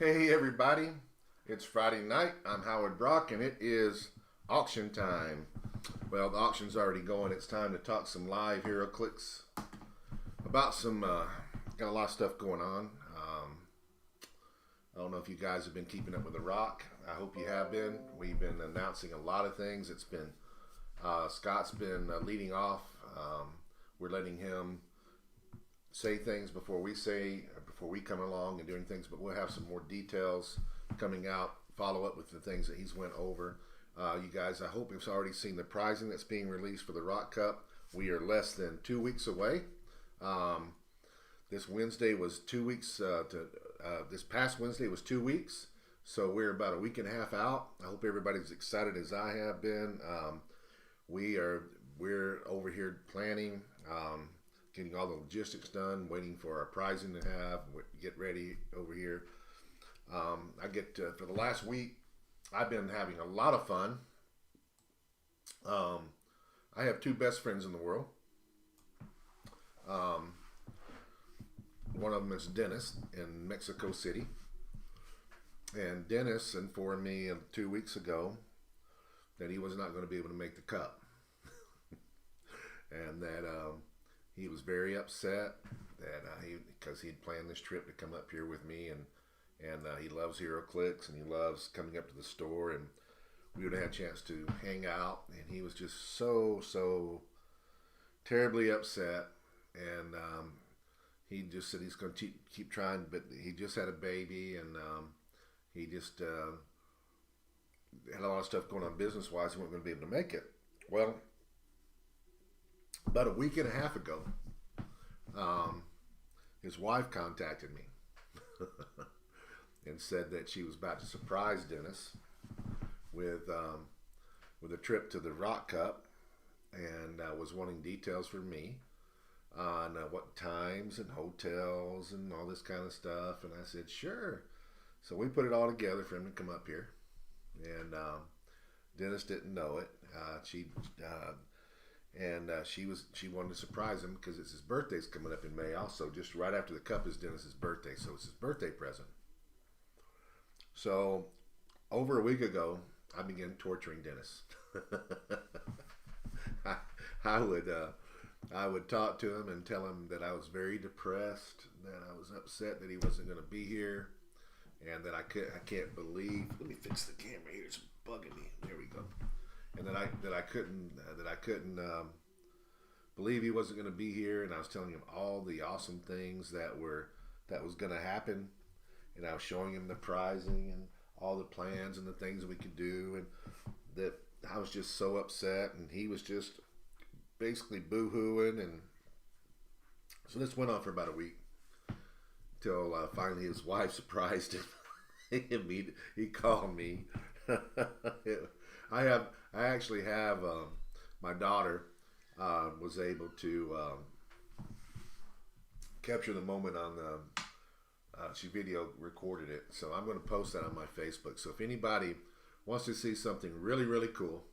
Hey everybody, it's Friday night. I'm Howard Brock and it is auction time. Well, the auction's already going. It's time to talk some live hero clicks about got a lot of stuff going on. I don't know if you guys have been keeping up with The Rock. I hope you have been. We've been announcing a lot of things. Scott's been leading off. We're letting him say things before we come along and doing things, but we'll have some more details coming out, follow up with the things that he's went over. You guys, I hope you've already seen the pricing that's being released for the Rock Cup. We are less than 2 weeks away. This Wednesday was 2 weeks this past Wednesday was 2 weeks, so we're about a week and a half out. I hope everybody's excited as I have been. We're over here planning, getting all the logistics done, waiting for our pricing to get ready over here. For the last week, I've been having a lot of fun. I have two best friends in the world. One of them is Dennis in Mexico City. And Dennis informed me 2 weeks ago that he was not going to be able to make the cup. And that he was very upset because he'd planned this trip to come up here with me, and he loves Hero Clicks and he loves coming up to the store, and we would have had a chance to hang out, and he was just so terribly upset. And he just said he's going to keep trying, but he just had a baby, and he just had a lot of stuff going on business-wise. He wasn't going to be able to make it. Well, about a week and a half ago, his wife contacted me and said that she was about to surprise Dennis with a trip to the Rock Cup, and was wanting details from me on what times and hotels and all this kind of stuff. And I said, sure. So we put it all together for him to come up here. And Dennis didn't know it. She wanted to surprise him because it's his birthday's coming up in May. Also, just right after the cup is Dennis's birthday, so it's his birthday present. So over a week ago, I began torturing Dennis. I would talk to him and tell him that I was very depressed, that I was upset that he wasn't going to be here, and that I can't believe. Let me fix the camera here. It's bugging me. There we go. And that I couldn't believe he wasn't going to be here. And I was telling him all the awesome things that was going to happen, and I was showing him the pricing and all the plans and the things that we could do, and that I was just so upset, and he was just basically boo-hooing. And so this went on for about a week till finally his wife surprised him. He called me. I actually have my daughter was able to capture the moment on the she video recorded it, so I'm going to post that on my Facebook. So if anybody wants to see something really cool,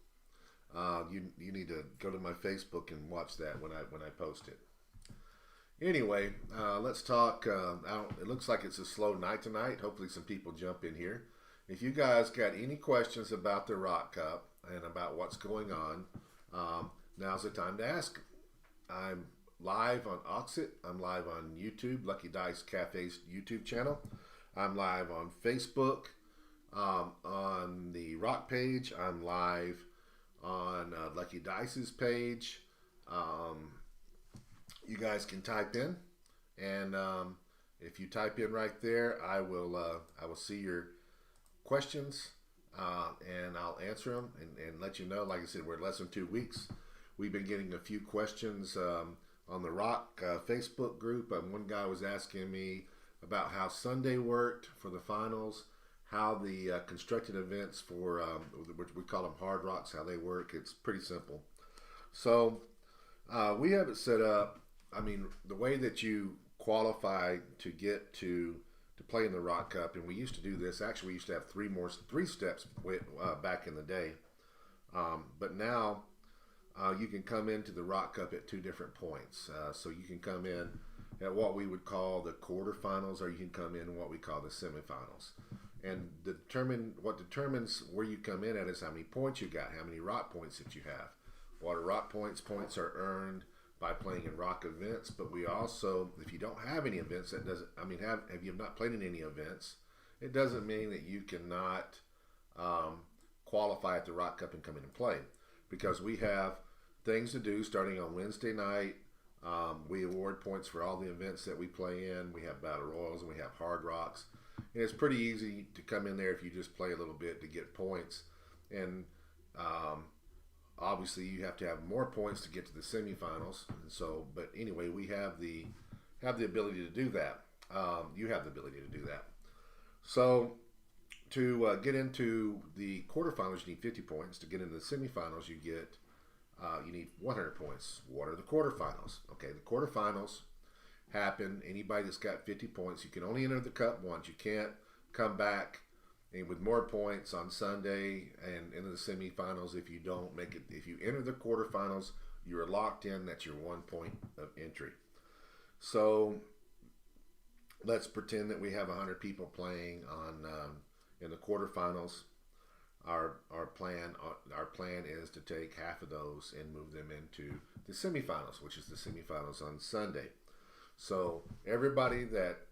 you need to go to my Facebook and watch that when I post it. Anyway, let's talk. It looks like it's a slow night tonight. Hopefully some people jump in here. If you guys got any questions about the Rock Cup and about what's going on, now's the time to ask. I'm live on Auxxit. I'm live on YouTube, Lucky Dice Cafe's YouTube channel. I'm live on Facebook, on the Rock page. I'm live on Lucky Dice's page. You guys can type in, and if you type in right there, I will see your questions, and I'll answer them and let you know. Like I said, we're less than 2 weeks. We've been getting a few questions on the Rock Facebook group. One guy was asking me about how Sunday worked for the finals, how the constructed events for, which we call them hard rocks, how they work. It's pretty simple. So we have it set up. I mean, the way that you qualify to get to play in the Rock Cup, and we used to do this. Actually, we used to have three steps back in the day, but now you can come into the Rock Cup at 2 different points. So you can come in at what we would call the quarterfinals, or you can come in what we call the semifinals. And what determines where you come in at is how many points you got, how many rock points that you have. What are rock points? Points are earned by playing in rock events, but we also, if you don't have any events, that doesn't, I mean, have you not played in any events, it doesn't mean that you cannot qualify at the Rock Cup and come in and play, because we have things to do starting on Wednesday night. We award points for all the events that we play in. We have battle royals and we have hard rocks, and it's pretty easy to come in there if you just play a little bit to get points. And obviously, you have to have more points to get to the semifinals. And so, but anyway, we have the ability to do that. You have the ability to do that. So, to get into the quarterfinals, you need 50 points. To get into the semifinals, you need 100 points. What are the quarterfinals? Okay, the quarterfinals happen. Anybody that's got 50 points, you can only enter the cup once. You can't come back and with more points on Sunday and into the semifinals if you don't make it. If you enter the quarterfinals, you're locked in. That's your 1 point of entry. So let's pretend that we have 100 people playing on in the quarterfinals. Our plan is to take half of those and move them into the semifinals, which is the semifinals on Sunday. So everybody that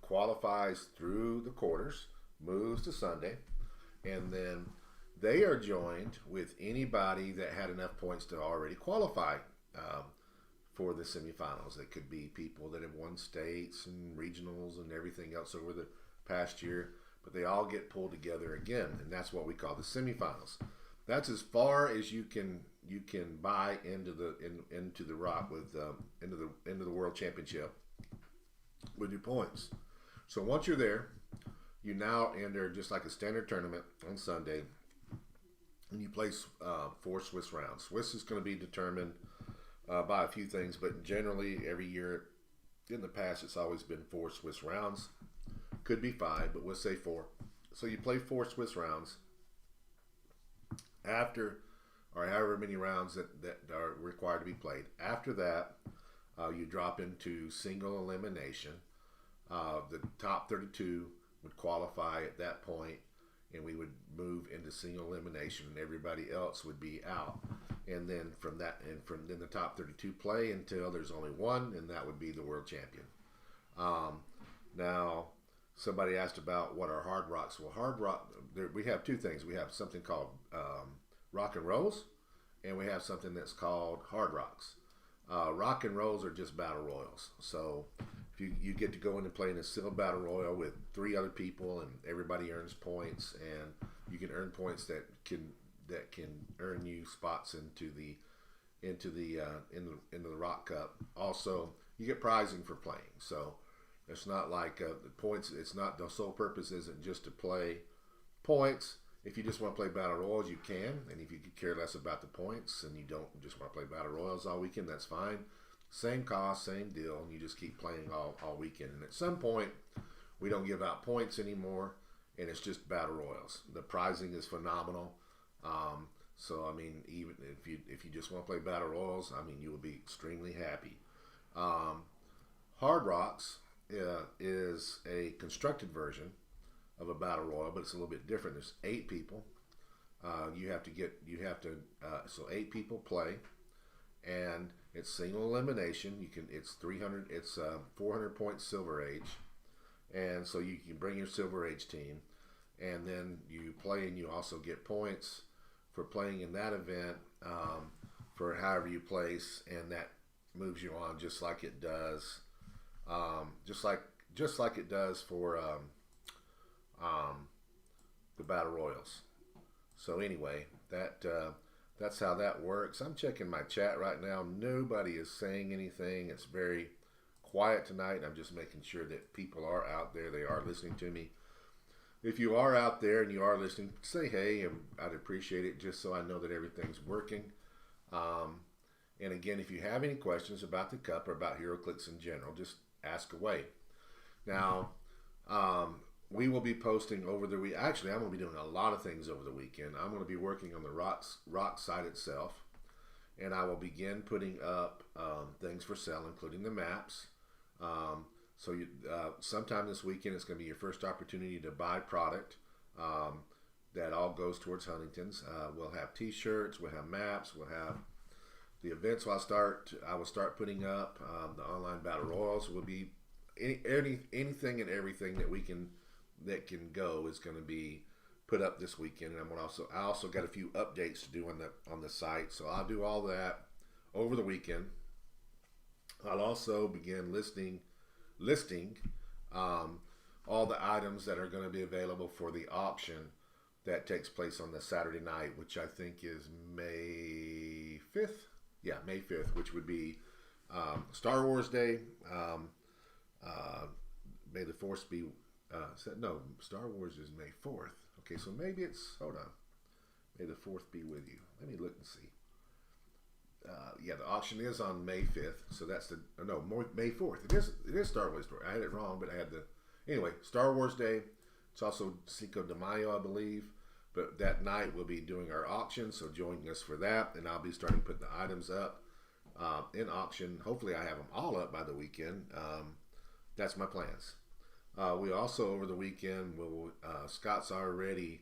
qualifies through the quarters moves to Sunday, and then they are joined with anybody that had enough points to already qualify for the semifinals. It could be people that have won states and regionals and everything else over the past year, but they all get pulled together again, and that's what we call the semifinals. That's as far as you can buy into the rock with into the world championship with your points. So once you're there, you now enter just like a standard tournament on Sunday, and you play 4 Swiss rounds. Swiss is going to be determined by a few things, but generally every year in the past it's always been 4 Swiss rounds. Could be 5, but we'll say 4. So you play 4 Swiss rounds. After, or however many rounds that are required to be played. After that, you drop into single elimination. The top 32 would qualify at that point, and we would move into single elimination, and everybody else would be out. And then from then the top 32 play until there's only one, and that would be the world champion. Now, somebody asked about what are hard rocks. Well, hard rock, we have two things. We have something called rock and rolls, and we have something that's called hard rocks. Rock and rolls are just battle royals. So if you get to go in and play in a single battle royal with 3 other people, and everybody earns points, and you can earn points that can earn you spots into the Rock Cup. Also, you get prizing for playing. So it's not like the points. It's not, the sole purpose isn't just to play points. If you just want to play battle royals, you can. And if you could care less about the points and you don't just want to play battle royals all weekend, that's fine. Same cost, same deal, and you just keep playing all weekend. And at some point, we don't give out points anymore, and it's just battle royals. The prizing is phenomenal. So I mean, even if you just want to play battle royals, I mean, you will be extremely happy. Hard rocks is a constructed version of a battle royal, but it's a little bit different. There's 8 people. So 8 people play, and it's single elimination. It's 400 point silver age, and so you can bring your silver age team, and then you play, and you also get points for playing in that event for however you place, and that moves you on just like it does, just like it does for the battle royals. So anyway, that's how that works. I'm checking my chat right now. Nobody is saying anything. It's very quiet tonight. I'm just making sure that people are out there. They are listening to me. If you are out there and you are listening, say hey, and I'd appreciate it, just so I know that everything's working. And again, if you have any questions about the Cup or about HeroClix in general, just ask away. Now, we will be posting over the week. Actually, I'm going to be doing a lot of things over the weekend. I'm going to be working on the rock site itself, and I will begin putting up things for sale, including the maps. So sometime this weekend, it's going to be your first opportunity to buy product. That all goes towards Huntington's. We'll have T-shirts, we'll have maps, we'll have the events. I will start putting up the online battle royals. Will be anything and everything that can go is going to be put up this weekend. And I also got a few updates to do on the site, so I'll do all that over the weekend. I'll also begin listing all the items that are going to be available for the auction that takes place on the Saturday night, which I think is May 5th. Yeah, May 5th, which would be Star Wars Day. May the Force be... no, Star Wars is May 4th. Okay, so maybe it's... Hold on. May the 4th be with you. Let me look and see. Yeah, the auction is on May 5th, so that's May 4th. It is Star Wars Day. I had it wrong, but I had anyway, Star Wars Day. It's also Cinco de Mayo, I believe. But that night we'll be doing our auction, so join us for that. And I'll be starting putting the items up in auction. Hopefully I have them all up by the weekend. That's my plans. We also, over the weekend, Scott's already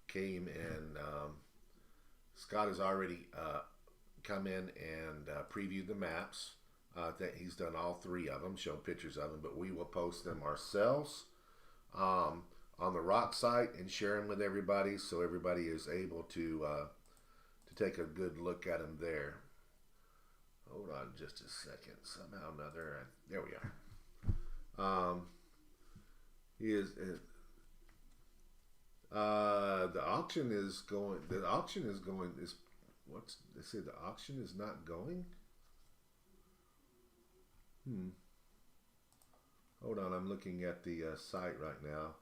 came and Scott has already come in and previewed the maps. That he's done all 3 of them, shown pictures of them, but we will post them ourselves on the rock site and share them with everybody, so everybody is able to take a good look at them there. Hold on just a second. Somehow or another, there we are. The auction is going. The auction is going. What's they say? The auction is not going. Hold on, I'm looking at the site right now.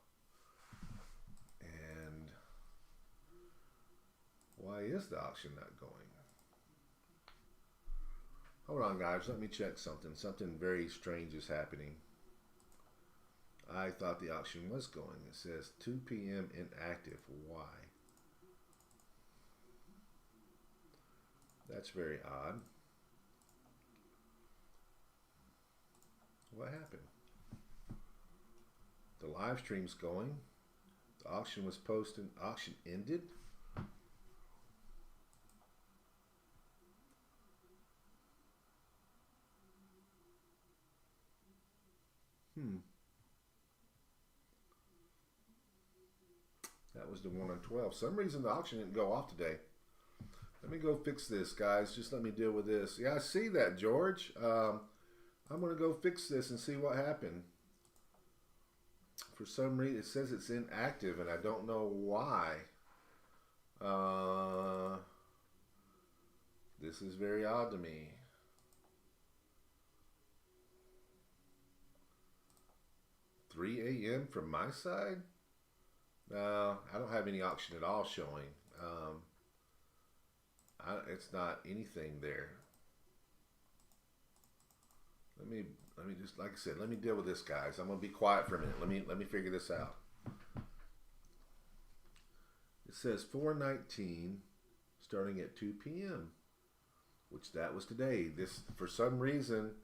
And why is the auction not going? Hold on, guys, let me check something. Something very strange is happening. I thought the auction was going. It says 2 p.m. inactive. Why? That's very odd. What happened? The live stream's going. The auction was posted. Auction ended. That was the one on 12. For some reason the auction didn't go off today. Let me go fix this, guys. Just let me deal with this. Yeah, I see that, George. I'm going to go fix this and see what happened. For some reason, it says it's inactive, and I don't know why. This is very odd to me. $3 a.m. from my side? No, I don't have any auction at all showing. It's not anything there. Let me just, like I said, let me deal with this, guys. I'm gonna be quiet for a minute. Let me figure this out. It says 4/19, starting at 2 p.m., which that was today. This, for some reason.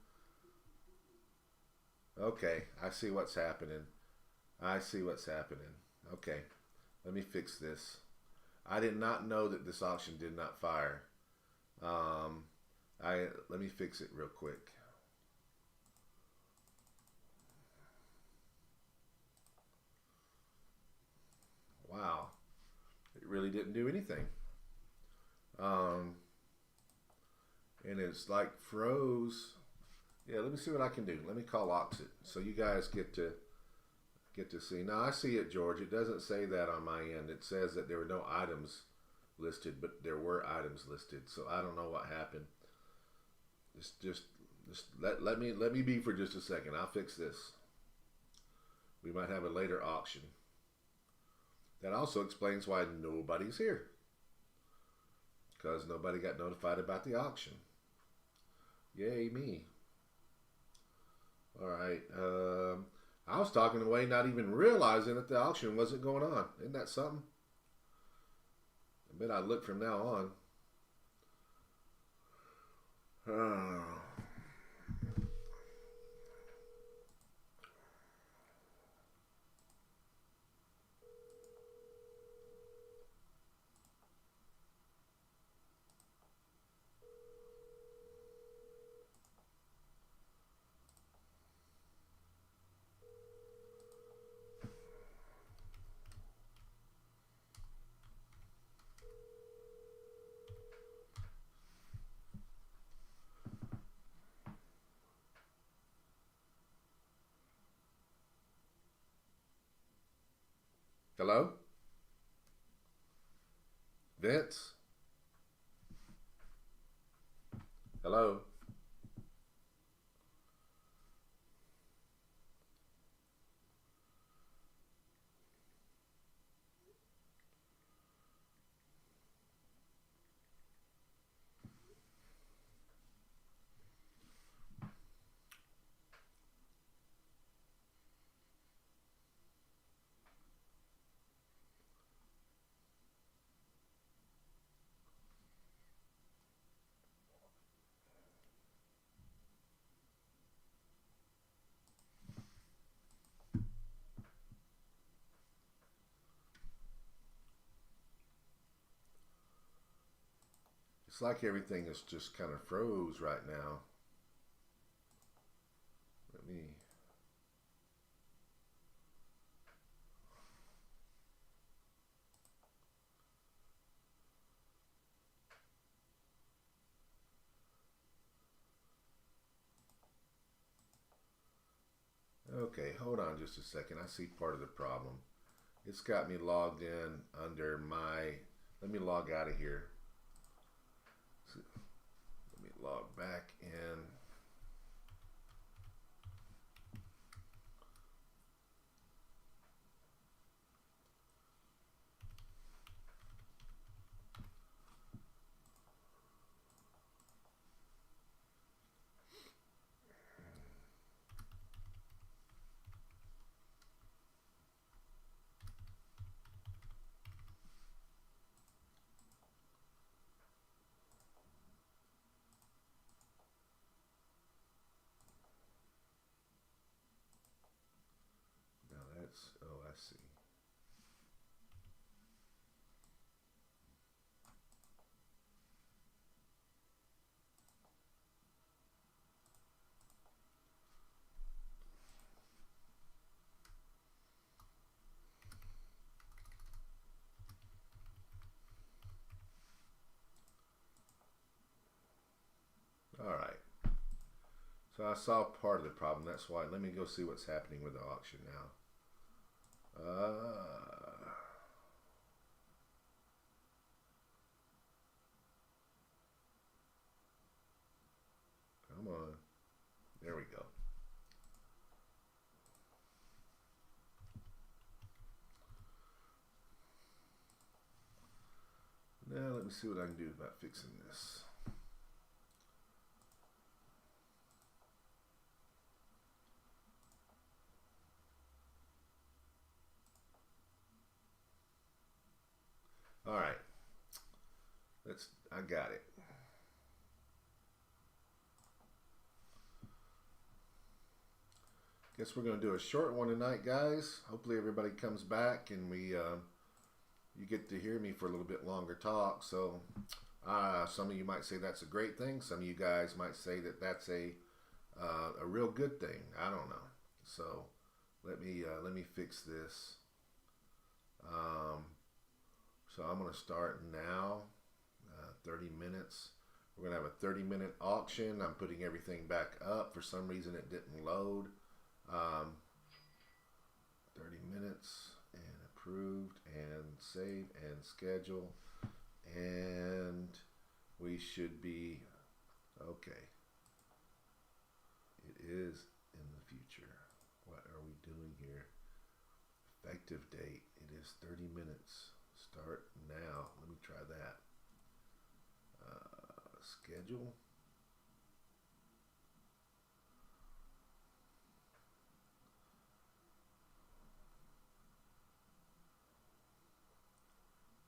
Okay, I see what's happening. Okay, let me fix this. I did not know that this auction did not fire. Let me fix it real quick. Wow, it really didn't do anything. And it's like froze. Yeah, let me see what I can do. Let me call Auxxit so you guys get to see. Now I see it, George. It doesn't say that on my end. It says that there were no items listed, but there were items listed. So I don't know what happened. Just let me be for just a second. I'll fix this. We might have a later auction. That also explains why nobody's here. Because nobody got notified about the auction. Yay me. Alright. I was talking away not even realizing that the auction wasn't going on. Isn't that something? I bet I look from now on. Hello? Vince? Hello? It's like everything is just kind of froze right now. Let me. Okay, hold on just a second. I see part of the problem. It's got me logged in under my. Let me log out of here. Let me log back in. Now that's. Oh, I see. All right. So I saw part of the problem. That's why. Let me go see what's happening with the auction now. Come on. There we go. Now let me see what I can do about fixing this. All right. I got it. Guess we're going to do a short one tonight, guys. Hopefully everybody comes back and you get to hear me for a little bit longer talk. So some of you might say that's a great thing. Some of you guys might say that that's a real good thing. I don't know. So let me fix this. So I'm going to start now. 30 minutes. We're going to have a 30-minute auction. I'm putting everything back up. For some reason it didn't load. 30 minutes and approved and save and schedule. And we should be okay. It is in the future. What are we doing here? Effective date. It is 30 minutes. Start now. Let me try that. Schedule.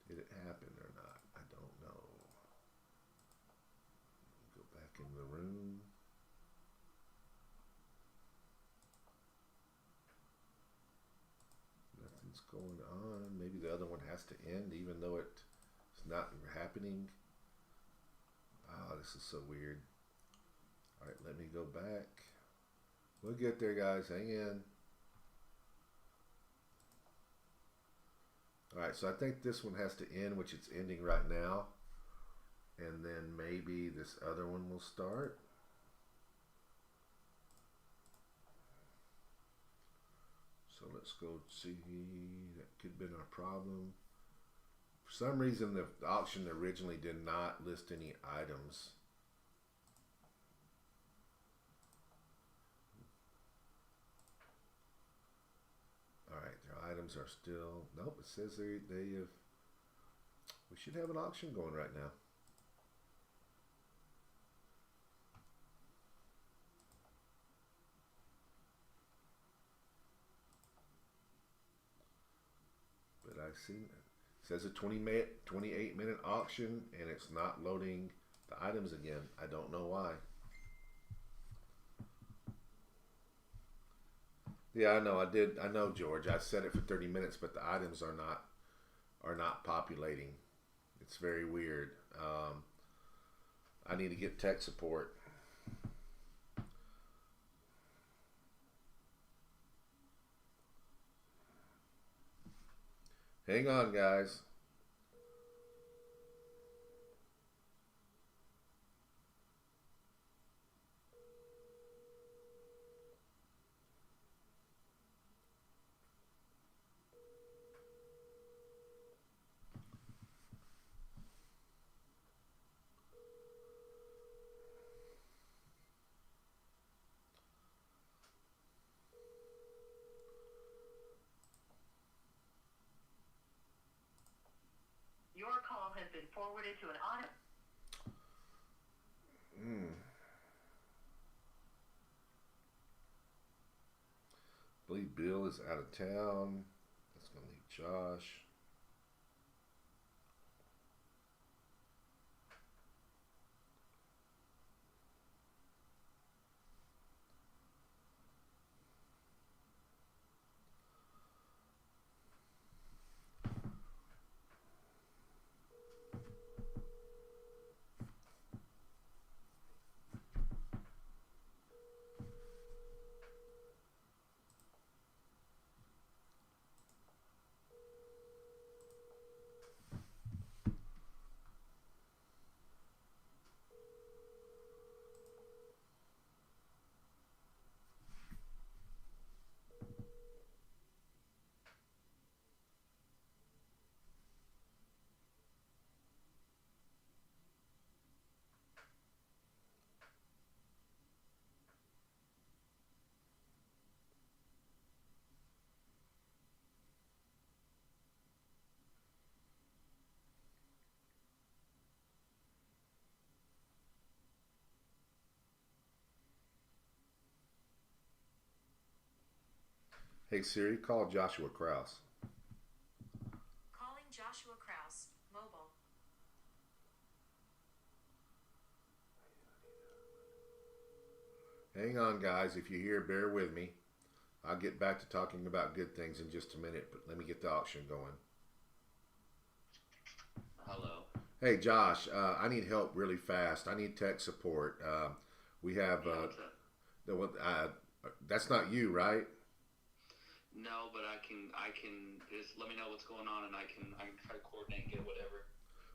Did it happen or not? I don't know. Go back in the room. Nothing's going on. Maybe the other one has to end even though it's not happening. Oh, this is so weird. All right, let me go back. We'll get there, guys. Hang in. All right, so I think this one has to end, which it's ending right now. And then maybe this other one will start. So So let's go see. That could have been our problem. For some reason, the auction originally did not list any items. All right, their items are still. Nope, it says they have. We should have an auction going right now. But I see it says a 28-minute auction, and it's not loading the items again. I don't know why. Yeah, I know. I know, George. I set it for 30 minutes, but the items are not populating. It's very weird. I need to get tech support. Hang on, guys. Your call has been forwarded to an auto. I believe Bill is out of town. That's going to leave Josh. Hey Siri, call Joshua Kraus. Calling Joshua Kraus, mobile. Hang on, guys. If you're here, bear with me. I'll get back to talking about good things in just a minute, but let me get the auction going. Hello. Hey Josh, I need help really fast. I need tech support. We have that's not you, right? No, but I can just let me know what's going on, and I can try to coordinate and get whatever.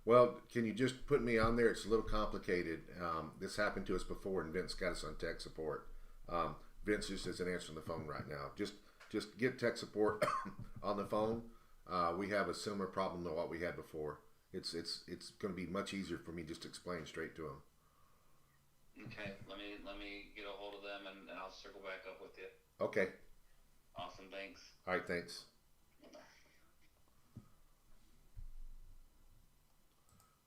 Well, can you just put me on there? It's a little complicated. This happened to us before, and Vince got us on tech support. Vince just isn't answering the phone right now. Just get tech support on the phone. We have a similar problem to what we had before. It's going to be much easier for me just to explain straight to him. Okay, let me get a hold of them, and I'll circle back up with you. Okay. Awesome, thanks. All right, thanks.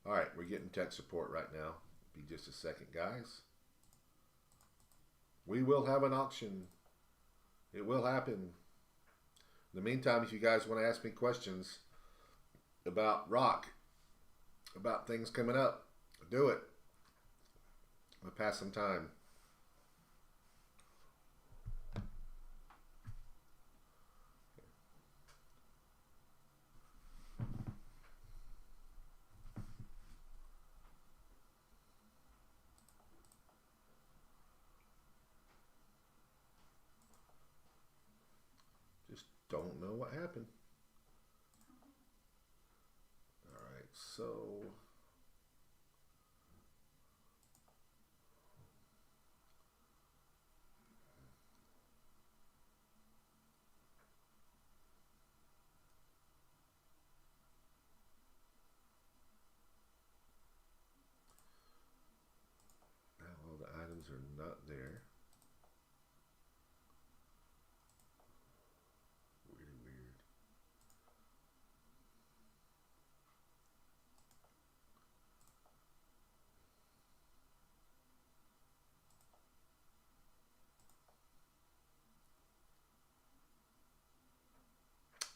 All right, we're getting tech support right now. Be just a second, guys. We will have an auction. It will happen. In the meantime, if you guys want to ask me questions about rock, about things coming up, do it. I'm going to pass some time. Just don't know what happened. All right, so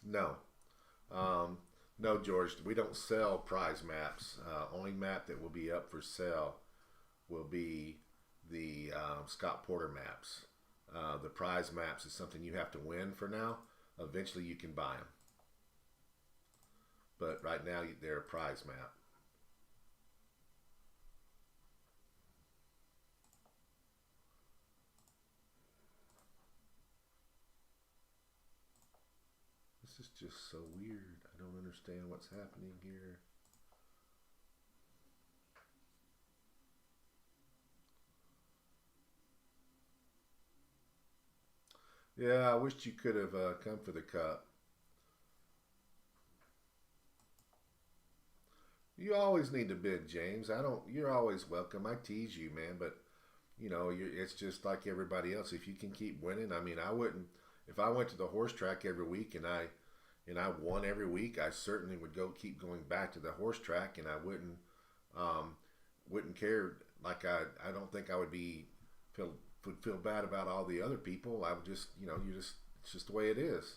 No. Um, no, George, we don't sell prize maps. Only map that will be up for sale will be the Scott Porter maps. The prize maps is something you have to win for now. Eventually, you can buy them, but right now they're a prize map. This is just so weird. I don't understand what's happening here. Yeah, I wished you could have come for the cup. You always need to bid, James. I don't. You're always welcome. I tease you, man, but it's just like everybody else. If you can keep winning, I mean, I wouldn't. If I went to the horse track every week and I won every week, I certainly would keep going back to the horse track, and I um, wouldn't care. Like I don't think I feel would feel bad about all the other people. I would just, you just it's just the way it is.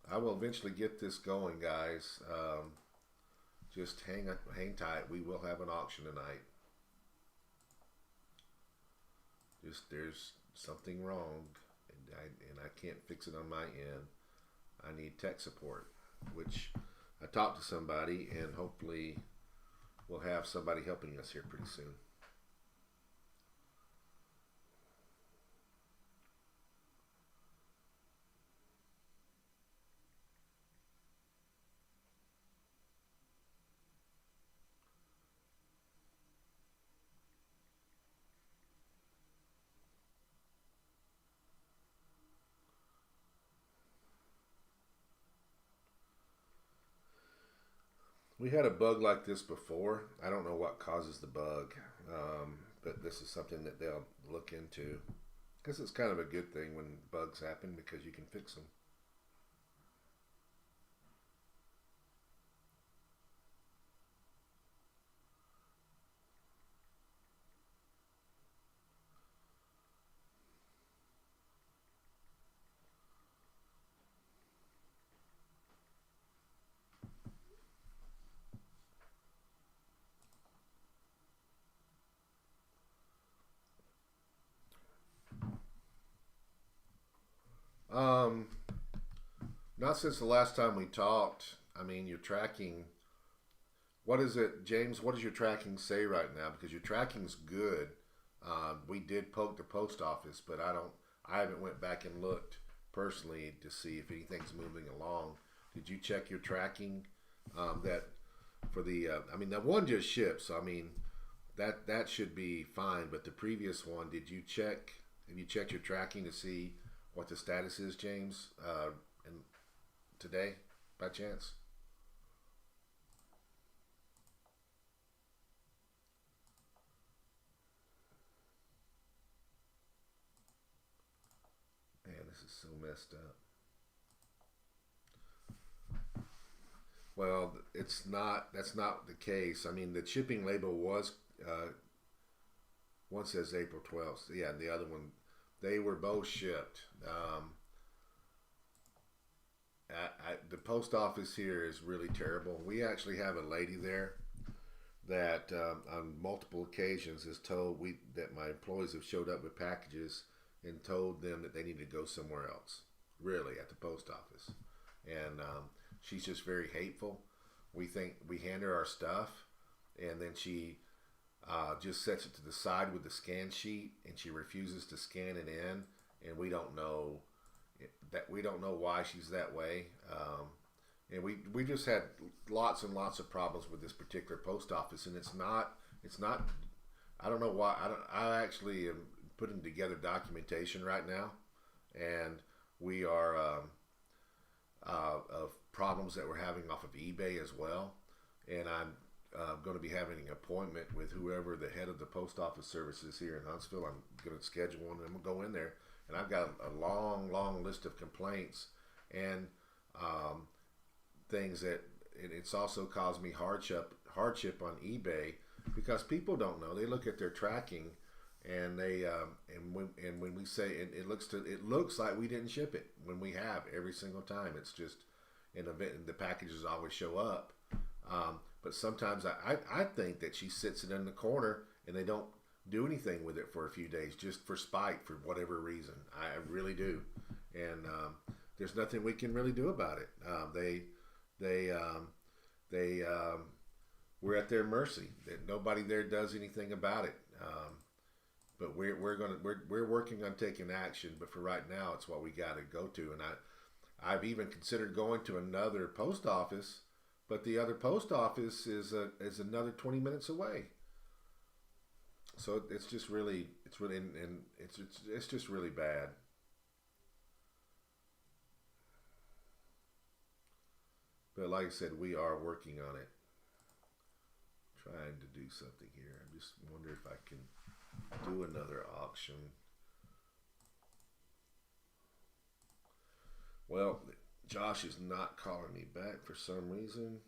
I will eventually get this going, guys. Just hang tight. We will have an auction tonight. Just there's something wrong, and I can't fix it on my end. I need tech support, which I talked to somebody, and hopefully we'll have somebody helping us here pretty soon. We had a bug like this before. I don't know what causes the bug, but this is something that they'll look into. Because it's kind of a good thing when bugs happen because you can fix them. Um, Not since the last time we talked. I mean, you're tracking. What is it, James? What does your tracking say right now? Because your tracking's good. We did poke the post office, but I don't. I haven't went back and looked personally to see if anything's moving along. Did you check your tracking? That for the. I mean, that one just shipped, so I mean, that should be fine. But the previous one, did you check? Have you checked your tracking to see what the status is, James? And today, by chance? Man, this is so messed up. Well, it's not. That's not the case. I mean, the shipping label was. One says April 12th. Yeah, and the other one, they were both shipped. The post office here is really terrible. We actually have a lady there that on multiple occasions has told we that my employees have showed up with packages and told them that they need to go somewhere else. Really, at the post office, and she's just very hateful. We hand her our stuff, and then she just sets it to the side with the scan sheet, and she refuses to scan it in, and we don't know why she's that way. And we just had lots and lots of problems with this particular post office, and it's not. I don't know why. I actually am putting together documentation right now, and we are of problems that we're having off of eBay as well, and I'm going to be having an appointment with whoever the head of the post office service is here in Huntsville. I'm going to schedule one, and I'm going to go in there, and I've got a long list of complaints and things that it's also caused me hardship on eBay because people don't know. They look at their tracking and they and when we say it looks like we didn't ship it when we have every single time. It's just an event. The packages always show up, but sometimes I think that she sits it in the corner and they don't do anything with it for a few days just for spite for whatever reason. I really do, and there's nothing we can really do about it. They they we're at their mercy. That nobody there does anything about it. But we're working on taking action. But for right now, it's what we got to go to. And I've even considered going to another post office, but the other post office is another 20 minutes away. So it's just really and it's just really bad. But like I said, we are working on it. Trying to do something here. I just wonder if I can do another auction. Well, Josh is not calling me back for some reason.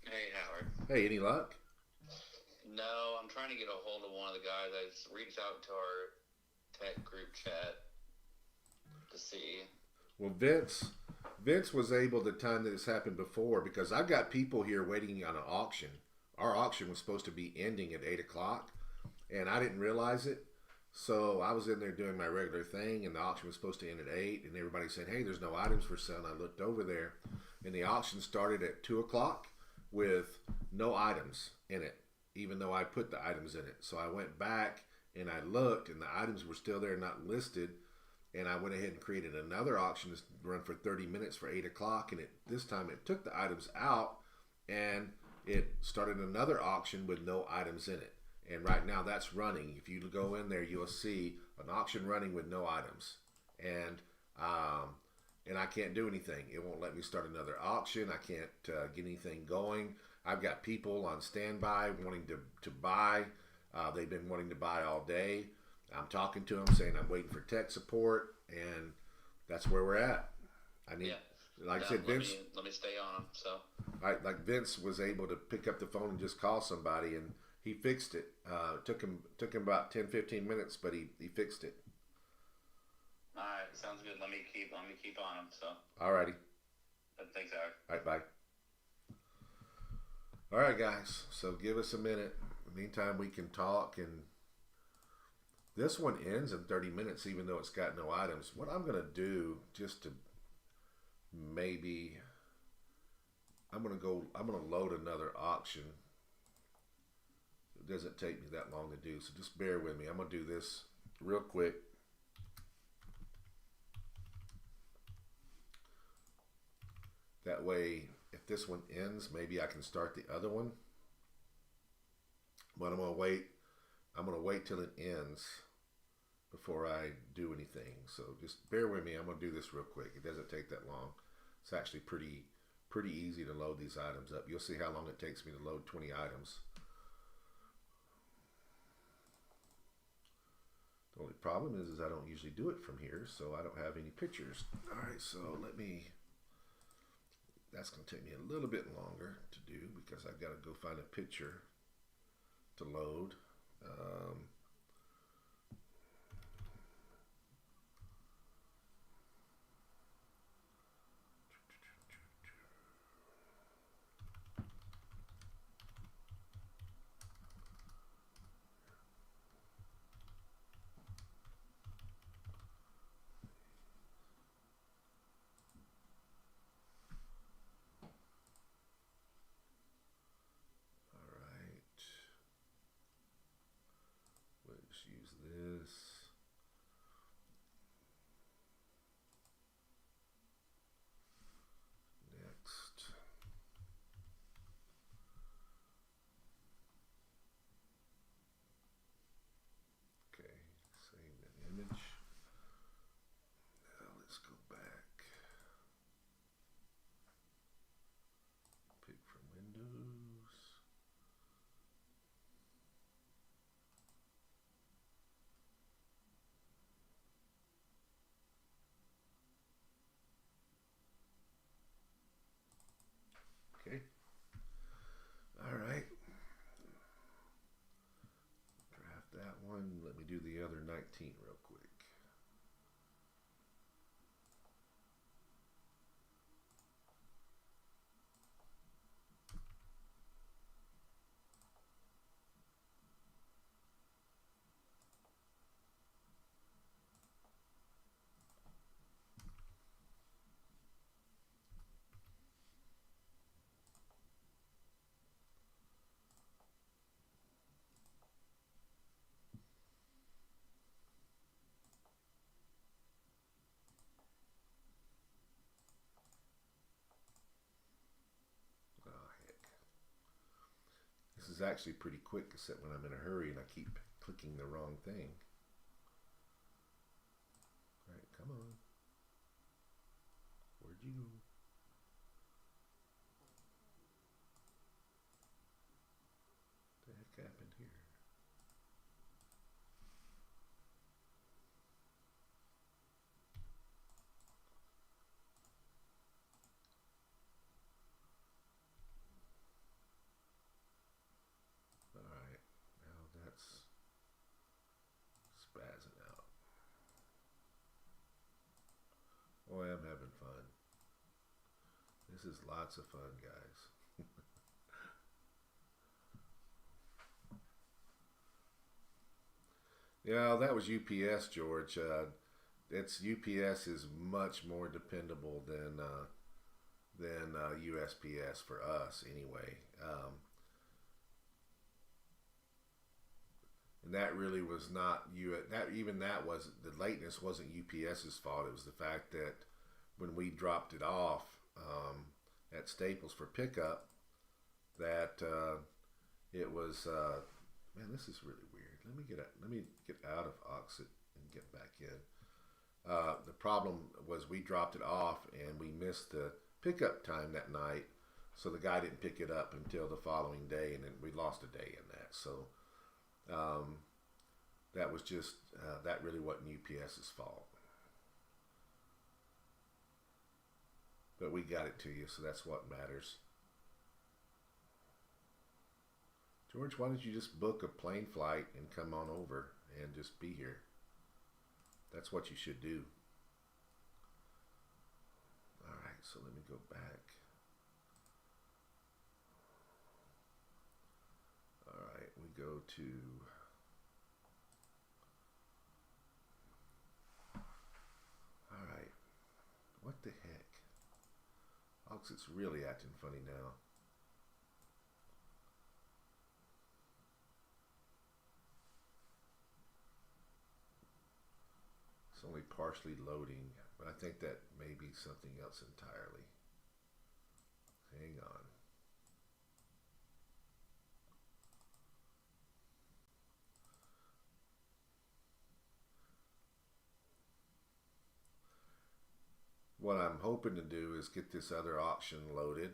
Hey, Howard. Hey, any luck? No, I'm trying to get a hold of one of the guys. I reached out to our tech group chat to see. Well, Vince was able to time that this happened before because I've got people here waiting on an auction. Our auction was supposed to be ending at 8 o'clock, and I didn't realize it. So I was in there doing my regular thing, and the auction was supposed to end at 8, and everybody said, "Hey, there's no items for sale." And I looked over there, and the auction started at 2 o'clock with no items in it, even though I put the items in it. So I went back and I looked, and the items were still there, not listed. And I went ahead and created another auction to run for 30 minutes for 8 o'clock. And this time it took the items out and it started another auction with no items in it. And right now that's running. If you go in there, you'll see an auction running with no items. And I can't do anything. It won't let me start another auction. I can't get anything going. I've got people on standby wanting to buy. They've been wanting to buy all day. I'm talking to them saying I'm waiting for tech support, and that's where we're at. I need, like I said, Vince. Let me stay on them. So, like Vince was able to pick up the phone and just call somebody, and he fixed it. It took him about 10-15 minutes, but he fixed it. all right, sounds good. Let me keep on them. So, Alrighty. thanks, Howard. All right, bye. All right, guys. So give us a minute. In the meantime, we can talk, and this one ends in 30 minutes, even though it's got no items. What I'm going to do, just to maybe, I'm going to load another auction. It doesn't take me that long to do, so just bear with me. I'm going to do this real quick. That way, if this one ends, maybe I can start the other one. But I'm going to wait till it ends before I do anything. So just bear with me. I'm going to do this real quick. It doesn't take that long. It's actually pretty easy to load these items up. You'll see how long it takes me to load 20 items. The only problem is I don't usually do it from here, so I don't have any pictures. All right, so that's going to take me a little bit longer to do because I've got to go find a picture to load. do the other 19 real quick. This is actually pretty quick, except when I'm in a hurry and I keep clicking the wrong thing. All right, come on. Where'd you go? What the heck happened here? Alright, now that's spazzing out. Boy, I'm having fun. This is lots of fun, guys. Yeah, that was UPS, George. It's UPS is much more dependable than USPS for us, anyway. And that really was not that even that was the lateness wasn't UPS's fault. It was the fact that when we dropped it off at Staples for pickup, that it was man, this is really weird. Let me get out of Auxxit and get back in. The problem was we dropped it off and we missed the pickup time that night, so the guy didn't pick it up until the following day, and then we lost a day in that. So that was just that really wasn't UPS's fault, but we got it to you, so that's what matters. George, why don't you just book a plane flight and come on over and just be here? That's what you should do. All right, so let me go back. All right, we go to what the heck? Auxxit's really acting funny now. It's only partially loading, but I think that may be something else entirely. Hang on. What I'm hoping to do is get this other auction loaded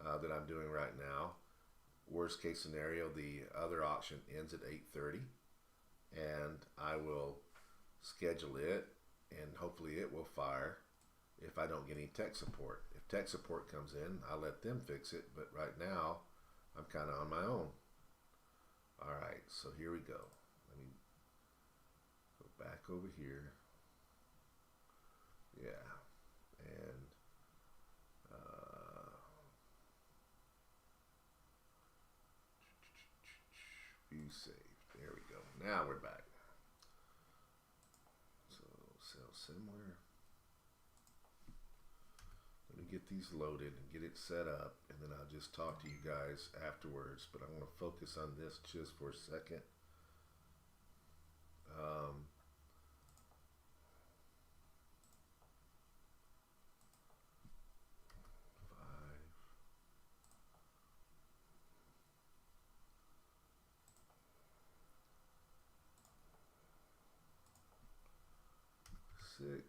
that I'm doing right now. Worst case scenario, the other auction ends at 8:30, and I will schedule it, and hopefully it will fire if I don't get any tech support. If tech support comes in, I'll let them fix it, but right now I'm kind of on my own. All right, so here we go. Let me go back over here. Yeah, and view saved. There we go. Now we're back. So sell similar. Let me get these loaded and get it set up, and then I'll just talk to you guys afterwards. But I want to focus on this just for a second. Six.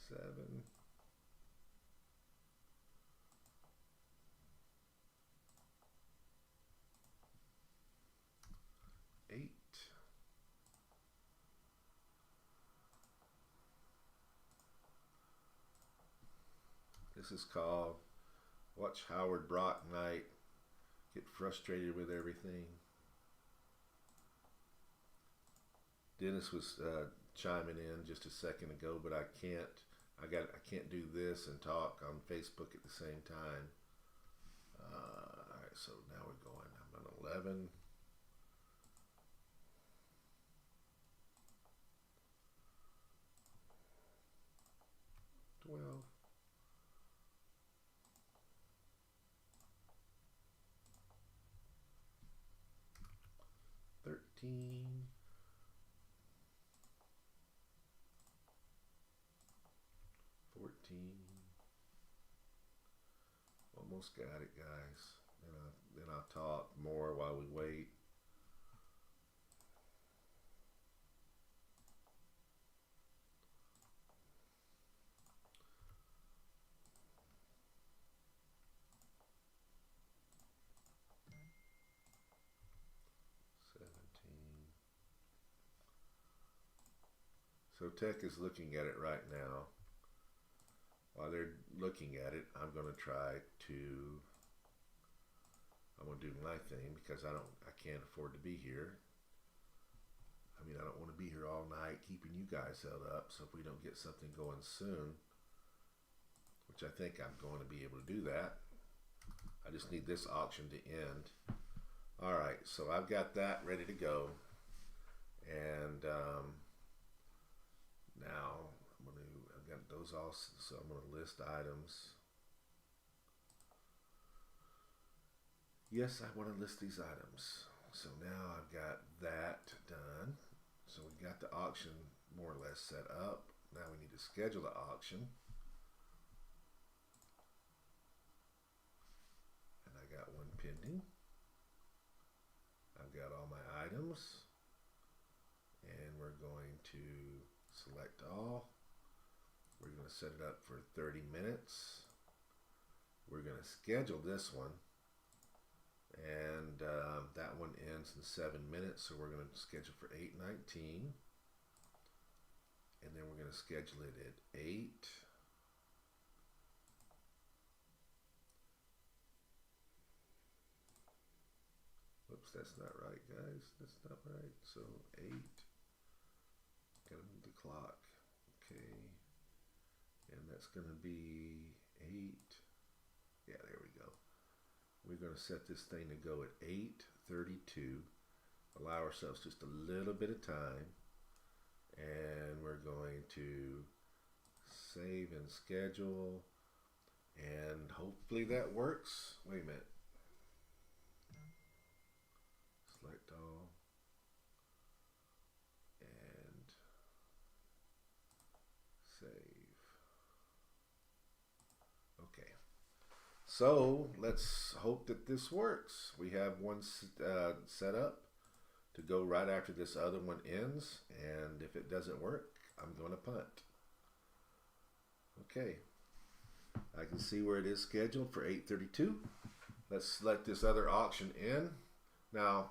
Seven. This is called Watch Howard Brock Night Get Frustrated with Everything. Dennis was chiming in just a second ago, but I can't do this and talk on Facebook at the same time. All right, so now we're going. I'm on 11. Well, 13, 14. Almost got it, guys. Then I'll talk more while we wait. So Tech is looking at it right now. While they're looking at it, I'm going to do my thing because I can't afford to be here. I mean, I don't want to be here all night keeping you guys held up. So if we don't get something going soon, which I think I'm going to be able to do that, I just need this auction to end. All right, so I've got that ready to go, and now I've got those all, so I'm going to list items. Yes, I want to list these items. So now I've got that done. So we got the auction more or less set up. Now we need to schedule the auction. And I got one pending. I've got all my items. And we're going to select all. We're going to set it up for 30 minutes. We're going to schedule this one. And that one ends in 7 minutes, so we're going to schedule for 8:19, and then we're going to schedule it at 8. Whoops, that's not right, guys. That's not right. So 8. Gotta move the clock. Okay, and that's going to be 8. Yeah, there we go. We're going to set this thing to go at 8:32. Allow ourselves just a little bit of time. And we're going to save and schedule. And hopefully that works. Wait a minute. Select all. And save. Okay. So let's hope that this works. We have one set up to go right after this other one ends, and if it doesn't work, I'm going to punt. Okay, I can see where it is scheduled for 8:32. Let's let this other auction in. Now,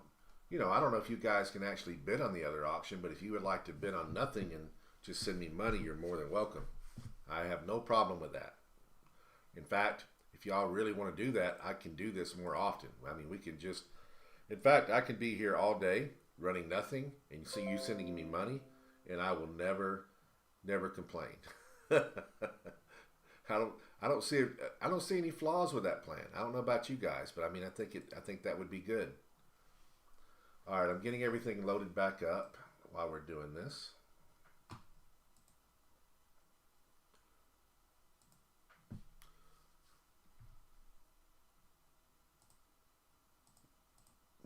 you know, I don't know if you guys can actually bid on the other auction, but if you would like to bid on nothing and just send me money, you're more than welcome. I have no problem with that. In fact, if y'all really want to do that, I can do this more often. I mean, we can just, in fact, I can be here all day running nothing and you see you sending me money, and I will never complain. I don't see any flaws with that plan. I don't know about you guys, but I mean, I think that would be good. All right, I'm getting everything loaded back up while we're doing this.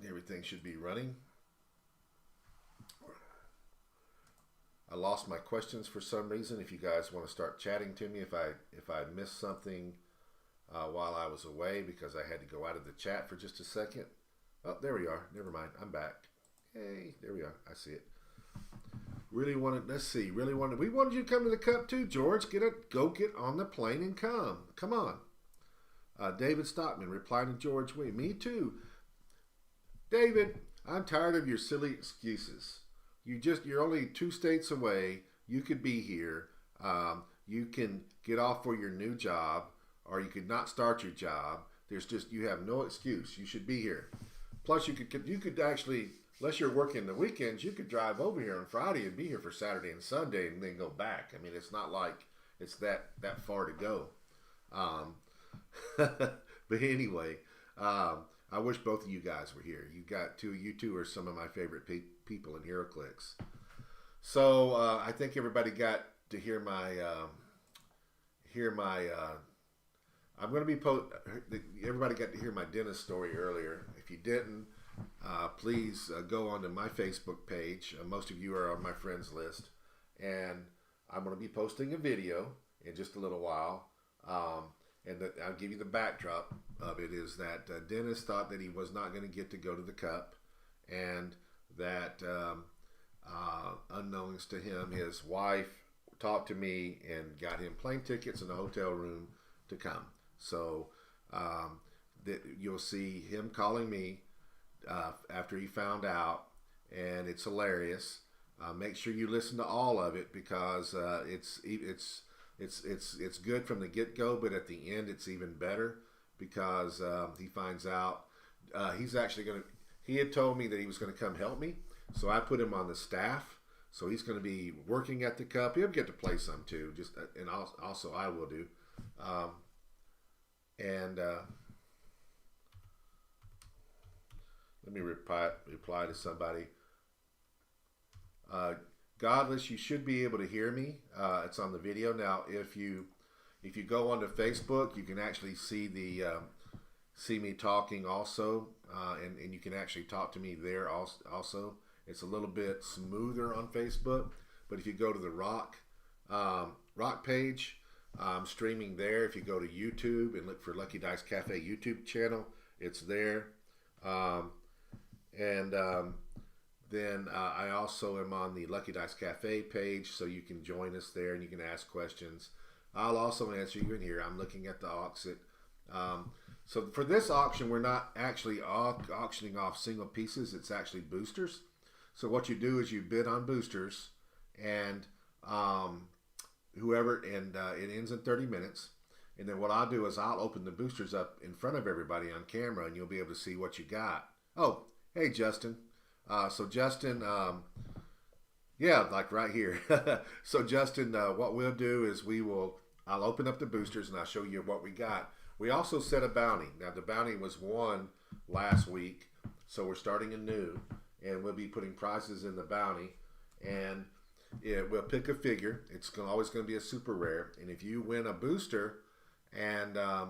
Everything should be running. I lost my questions for some reason. If you guys want to start chatting to me, if I missed something while I was away because I had to go out of the chat for just a second. Oh, there we are. Never mind. I'm back. Hey, there we are. I see it. Really wanted. Let's see. Really wanted. We wanted you to come to the Cup too, George. Go get on the plane and come. Come on. David Stockman replying to George Wee. Me too. David, I'm tired of your silly excuses. You're only 2 states away. You could be here. You can get off for your new job, or you could not start your job. There's just, you have no excuse. You should be here. Plus, you could actually, unless you're working the weekends, you could drive over here on Friday and be here for Saturday and Sunday and then go back. I mean, it's not like it's that far to go. But anyway, I wish both of you guys were here. You two are some of my favorite people in HeroClix. So I think everybody got to hear my I'm going to be everybody got to hear my dentist story earlier. If you didn't, please go onto my Facebook page. Most of you are on my friends list, and I'm going to be posting a video in just a little while. And I'll give you the backdrop of it is that Dennis thought that he was not going to get to go to the Cup, and that unknowns to him, his wife talked to me and got him plane tickets and a hotel room to come. So that you'll see him calling me after he found out, and it's hilarious. Make sure you listen to all of it because it's good from the get-go, but at the end it's even better because he finds out he's actually going to. He had told me that he was going to come help me, so I put him on the staff. So he's going to be working at the Cup. He'll get to play some too, and also I will do. Let me reply to somebody. Godless, you should be able to hear me. It's on the video now. If you go onto Facebook, you can actually see me talking also, and you can actually talk to me there also. It's a little bit smoother on Facebook, but if you go to the Rock page, I'm streaming there. If you go to YouTube and look for Lucky Dice Cafe YouTube channel, it's there. Then I also am on the Lucky Dice Cafe page, so you can join us there and you can ask questions. I'll also answer you in here. I'm looking at the Auxxit. So for this auction, we're not actually auctioning off single pieces. It's actually boosters. So what you do is you bid on boosters, and it ends in 30 minutes. And then what I'll do is I'll open the boosters up in front of everybody on camera, and you'll be able to see what you got. Oh, hey, Justin. So Justin, yeah, like right here. So Justin, what we'll do is I'll open up the boosters and I'll show you what we got. We also set a bounty. Now the bounty was won last week, so we're starting anew, and we'll be putting prizes in the bounty, and we'll pick a figure. It's always going to be a super rare, and if you win a booster, and the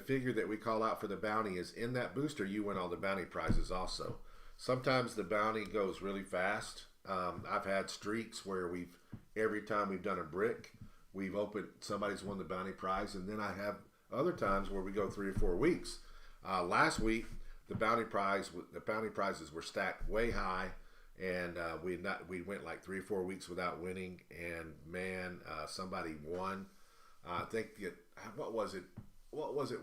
figure that we call out for the bounty is in that booster, you win all the bounty prizes also. Sometimes the bounty goes really fast. I've had streaks where every time we've done a brick, somebody's won the bounty prize, and then I have other times where we go 3 or 4 weeks. Last week, the bounty prizes were stacked way high, and we went like 3 or 4 weeks without winning, and man, somebody won. I think what was it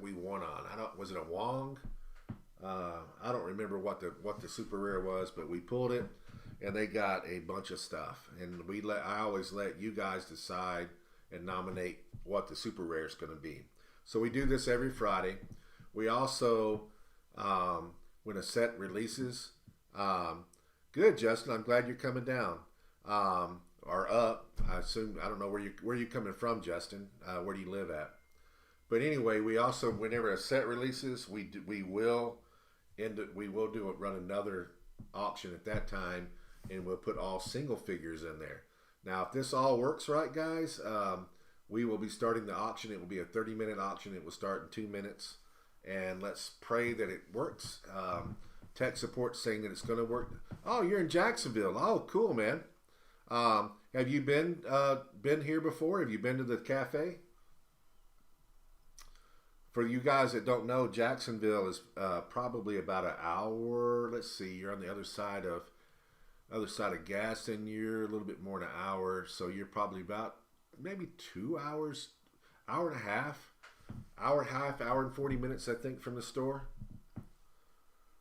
we won on? Was it a Wong? I don't remember what the super rare was, but we pulled it, and they got a bunch of stuff. And I always let you guys decide and nominate what the super rare is going to be. So we do this every Friday. We also, when a set releases, good, Justin. I'm glad you're coming down or up. I don't know where you're coming from, Justin. Where do you live at? But anyway, we also, whenever a set releases, we will run another auction at that time, and we'll put all single figures in there. Now, if this all works right, guys, we will be starting the auction. It will be a 30-minute auction. It will start in 2 minutes, and let's pray that it works. Tech support saying that it's going to work. Oh, you're in Jacksonville. Oh, cool, man. Have you been here before? Have you been to the cafe? For you guys that don't know, Jacksonville is probably about an hour. Let's see, you're on the other side of Gaston. You're a little bit more than an hour, so you're probably about maybe 2 hours, hour and a half, hour and 40 minutes, I think, from the store.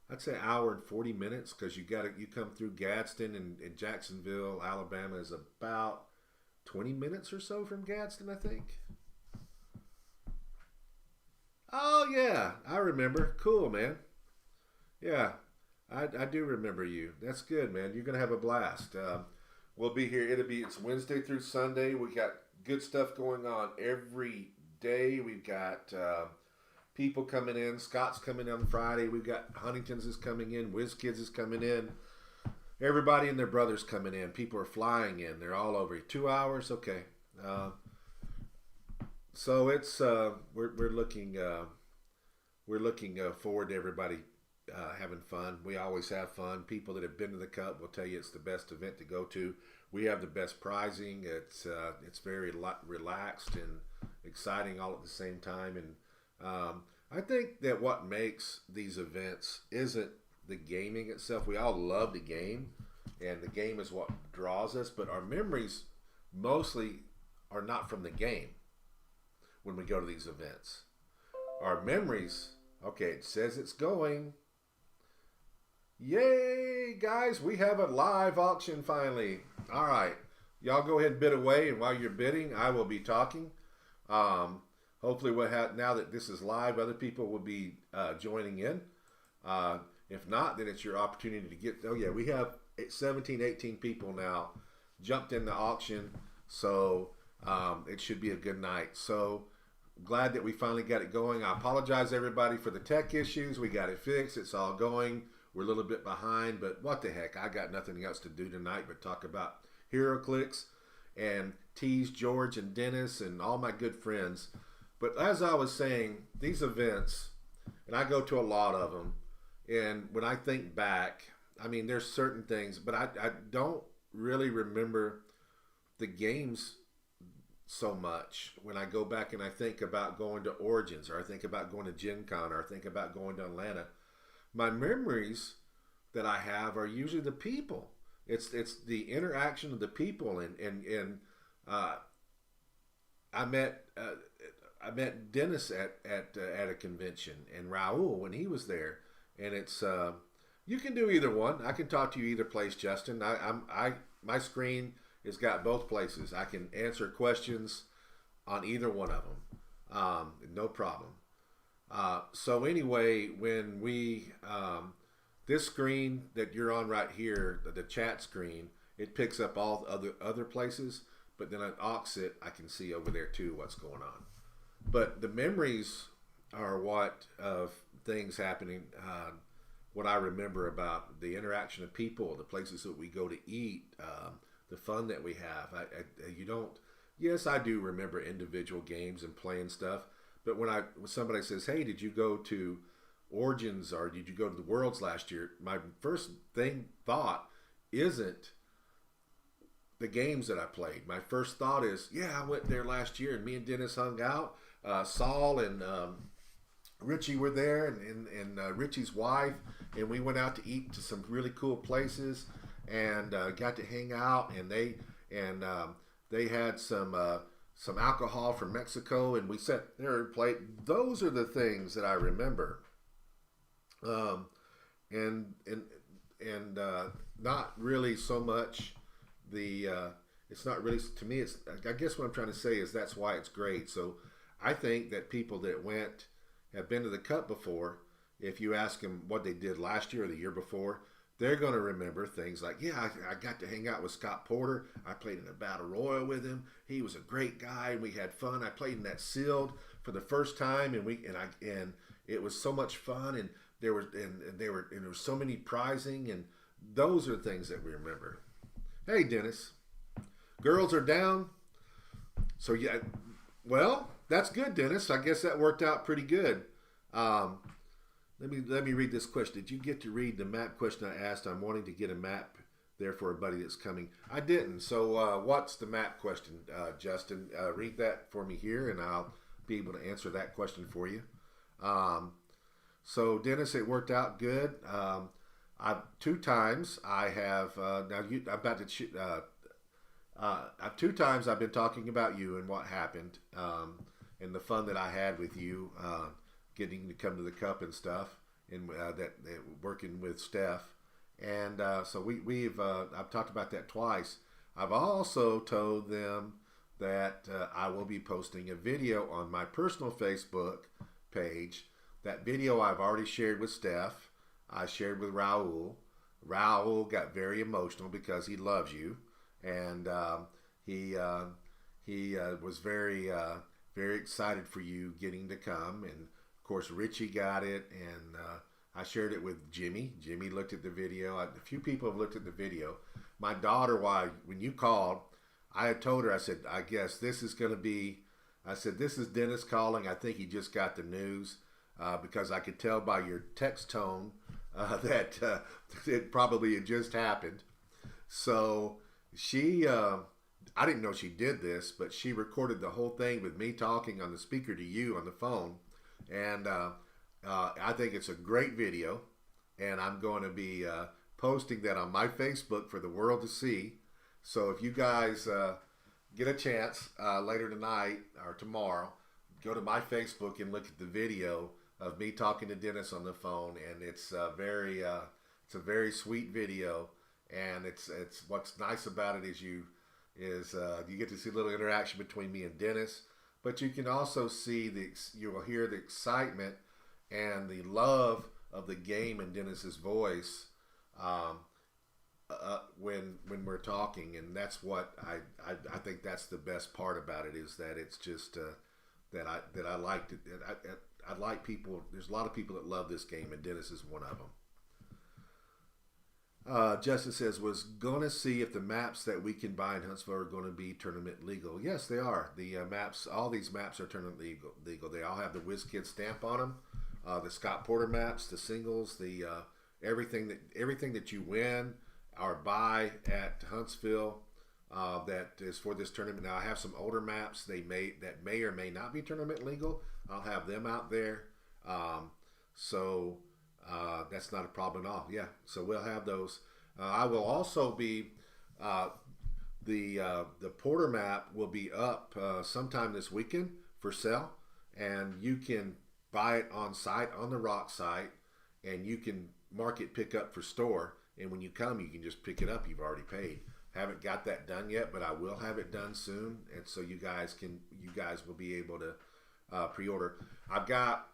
I'd say hour and 40 minutes because you come through Gadsden, and Jacksonville, Alabama is about 20 minutes or so from Gadsden, I think. Oh yeah, I remember. Cool, man. Yeah, I do remember you. That's good, man. You're gonna have a blast. We'll be here. It's Wednesday through Sunday. We got good stuff going on every day. We've got people coming in. Scott's coming in on Friday. We've got Huntington's is coming in. WizKids is coming in. Everybody and their brothers coming in. People are flying in. They're all over. 2 hours, okay. So it's we're looking forward to everybody having fun. We always have fun. People that have been to the Cup will tell you it's the best event to go to. We have the best prizing. It's very relaxed and exciting all at the same time. And I think that what makes these events isn't the gaming itself. We all love the game, and the game is what draws us. But our memories mostly are not from the game when we go to these events. Our memories, okay, it says it's going. Yay, guys, we have a live auction finally. All right, y'all go ahead and bid away, and while you're bidding, I will be talking. Hopefully now that this is live, other people will be joining in. If not, then it's your opportunity to get, oh yeah, we have 17, 18 people now jumped in the auction, so it should be a good night. So glad that we finally got it going. I apologize everybody for the tech issues. We got it fixed. It's all going. We're a little bit behind, but what the heck? I got nothing else to do tonight but talk about HeroClix and tease George and Dennis and all my good friends. But as I was saying, these events, and I go to a lot of them, and when I think back, I mean, there's certain things, but I don't really remember the games so much when I go back and I think about going to Origins, or I think about going to Gen Con, or I think about going to Atlanta. My memories that I have are usually the people. It's the interaction of the people, and I met Dennis at a convention, and Raul when he was there, and it's you can do either one. I can talk to you either place, Justin. My screen has got both places. I can answer questions on either one of them, no problem. So anyway, when we this screen that you're on right here, the chat screen, it picks up all other places, but then on Auxxit, I can see over there too what's going on. But the memories are what of things happening. What I remember about the interaction of people, the places that we go to eat, the fun that we have. You don't. Yes, I do remember individual games and playing stuff. But when somebody says, "Hey, did you go to Origins or did you go to the Worlds last year?" My first thought isn't the games that I played. My first thought is, "Yeah, I went there last year and me and Dennis hung out. Saul and Richie were there, and Richie's wife, and we went out to eat to some really cool places and got to hang out. And they had some alcohol from Mexico, and we sat there and played." Those are the things that I remember, and not really so much the. It's not really, to me. It's, I guess what I'm trying to say is that's why it's great. So I think that people that have been to the Cup before, if you ask them what they did last year or the year before, they're going to remember things like, yeah, I got to hang out with Scott Porter. I played in a battle royal with him. He was a great guy, and we had fun. I played in that sealed for the first time, and it was so much fun. And there was so many prizing, and those are things that we remember. Hey, Dennis, girls are down. So yeah, well, that's good, Dennis. I guess that worked out pretty good. Let me read this question. Did you get to read the map question I asked? I'm wanting to get a map there for a buddy that's coming. I didn't. So what's the map question, Justin? Read that for me here, and I'll be able to answer that question for you. So Dennis, it worked out good. Two times I have two times I've been talking about you and what happened, and the fun that I had with you. Getting to come to the Cup and stuff, and that working with Steph, and so we've I've talked about that twice. I've also told them that I will be posting a video on my personal Facebook page. That video I've already shared with Steph. I shared with Raul. Raul got very emotional because he loves you, and he was very excited for you getting to come. And of course, Richie got it, and I shared it with Jimmy. Jimmy looked at the video. A few people have looked at the video. My daughter, when you called, I had told her, I said, I guess this is going to be, I said, this is Dennis calling. I think he just got the news because I could tell by your text tone that it probably had just happened. So she, I didn't know she did this, but she recorded the whole thing with me talking on the speaker to you on the phone. And I think it's a great video. And I'm going to be posting that on my Facebook for the world to see. So if you guys get a chance later tonight or tomorrow, go to my Facebook and look at the video of me talking to Dennis on the phone, and it's a very sweet video. And it's what's nice about it is you get to see a little interaction between me and Dennis, but you can also see you will hear the excitement and the love of the game in Dennis's voice when we're talking, and that's what I think that's the best part about it, is that it's just that I liked it. I like people. There's a lot of people that love this game, and Dennis is one of them. Justin says, was going to see if the maps that we can buy in Huntsville are going to be tournament legal. Yes, they are. The maps, all these maps are tournament legal. They all have the WizKid stamp on them. The Scott Porter maps, the singles, the everything that you win or buy at Huntsville that is for this tournament. Now I have some older maps that may or may not be tournament legal. I'll have them out there. So that's not a problem at all. Yeah, so we'll have those. I will also be the Porter map will be up sometime this weekend for sale, and you can buy it on site on the Rock site, and you can mark it pick up for store. And when you come, you can just pick it up. You've already paid. Haven't got that done yet, but I will have it done soon, and so you guys will be able to pre-order. I've got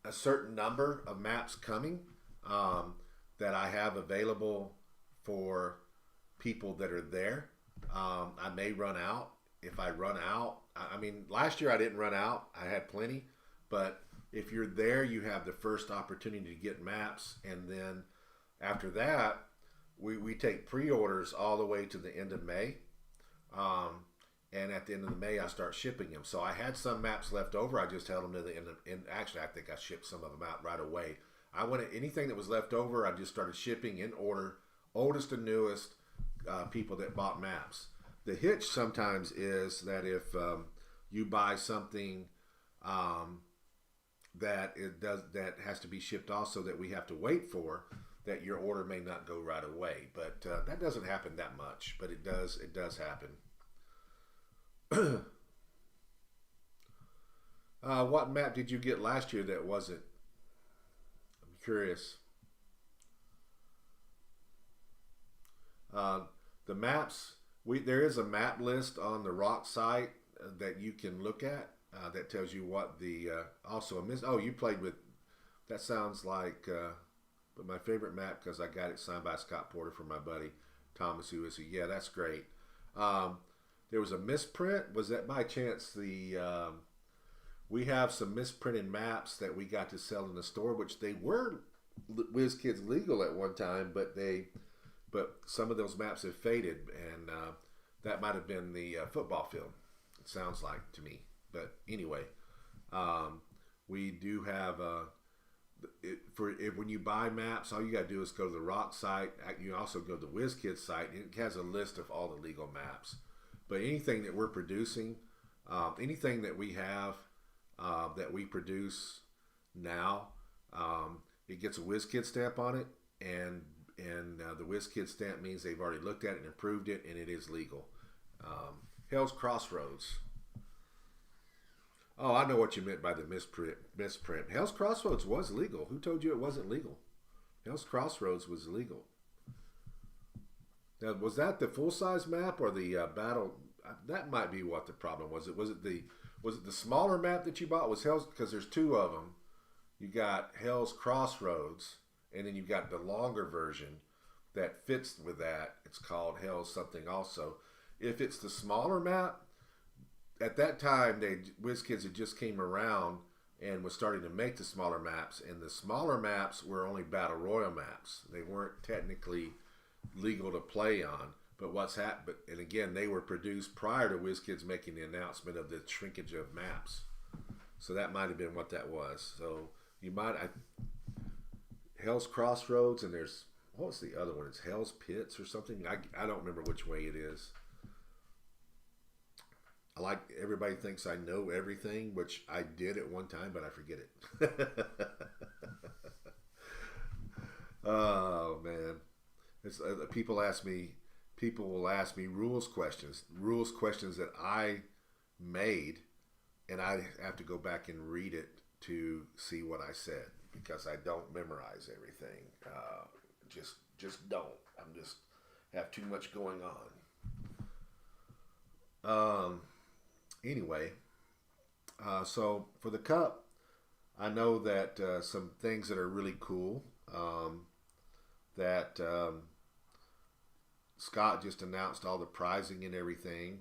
a certain number of maps coming that I have available for people that are there. I may run out. If I run out, I mean, last year I didn't run out. I had plenty, but if you're there, you have the first opportunity to get maps, and then after that, we take pre-orders all the way to the end of May. And at the end of the May, I start shipping them. So I had some maps left over. I just held them to the end. Actually, I think I shipped some of them out right away. I wanted anything that was left over. I just started shipping in order, oldest and newest people that bought maps. The hitch sometimes is that if you buy something that has to be shipped also that we have to wait for, that your order may not go right away. But that doesn't happen that much. But it does happen. What map did you get last year that wasn't? I'm curious. The maps, there is a map list on the Rock site that you can look at that tells you what the you played with. That sounds like but my favorite map, because I got it signed by Scott Porter for my buddy Thomas, who is yeah, that's great. There was a misprint. Was that by chance we have some misprinted maps that we got to sell in the store, which they were WizKids legal at one time, but some of those maps have faded, and that might have been the football field. It sounds like to me, but anyway, we do have when you buy maps, all you got to do is go to the Rock site. You also go to the WizKids site, and it has a list of all the legal maps. But anything that we're producing, anything that we have that we produce now, it gets a WizKid stamp on it, and the WizKid stamp means they've already looked at it and approved it, and it is legal. Hell's Crossroads. Oh, I know what you meant by the misprint. Hell's Crossroads was legal. Who told you it wasn't legal? Hell's Crossroads was legal. Now, was that the full size map or the battle? That might be what the problem was. Was it the smaller map that you bought? Was Hell's, because there's two of them. You got Hell's Crossroads, and then you got the longer version that fits with that. It's called Hell's something also. If it's the smaller map, at that time, WizKids had just came around and was starting to make the smaller maps, and the smaller maps were only battle royal maps. They weren't technically legal to play on. But what's happened? And again, they were produced prior to WizKids making the announcement of the shrinkage of maps. So that might have been what that was. So you might Hell's Crossroads, and there's what's the other one? It's Hell's Pits or something. I don't remember which way it is. I like everybody thinks I know everything, which I did at one time, but I forget it. Oh man, it's, people will ask me rules questions that I made, and I have to go back and read it to see what I said because I don't memorize everything. Just don't. I'm just have too much going on. Anyway, so for the cup, I know that some things that are really cool that Scott just announced all the prizing and everything,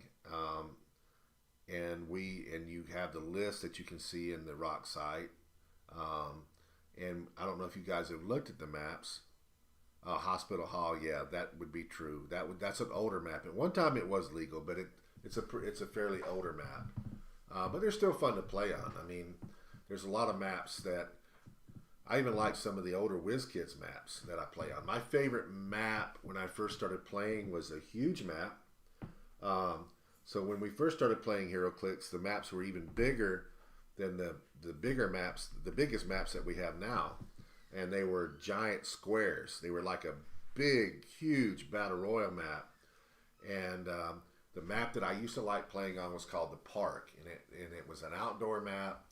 and you have the list that you can see in the rock site, and I don't know if you guys have looked at the maps. Hospital Hall, yeah, that would be true. That's an older map. At one time it was legal, but it's a fairly older map, but they're still fun to play on. I mean, there's a lot of maps that I even like some of the older WizKids maps that I play on. My favorite map when I first started playing was a huge map. So when we first started playing HeroClix, the maps were even bigger than the bigger maps, the biggest maps that we have now. And they were giant squares. They were like a big, huge Battle Royale map. And the map that I used to like playing on was called the Park. And it was an outdoor map.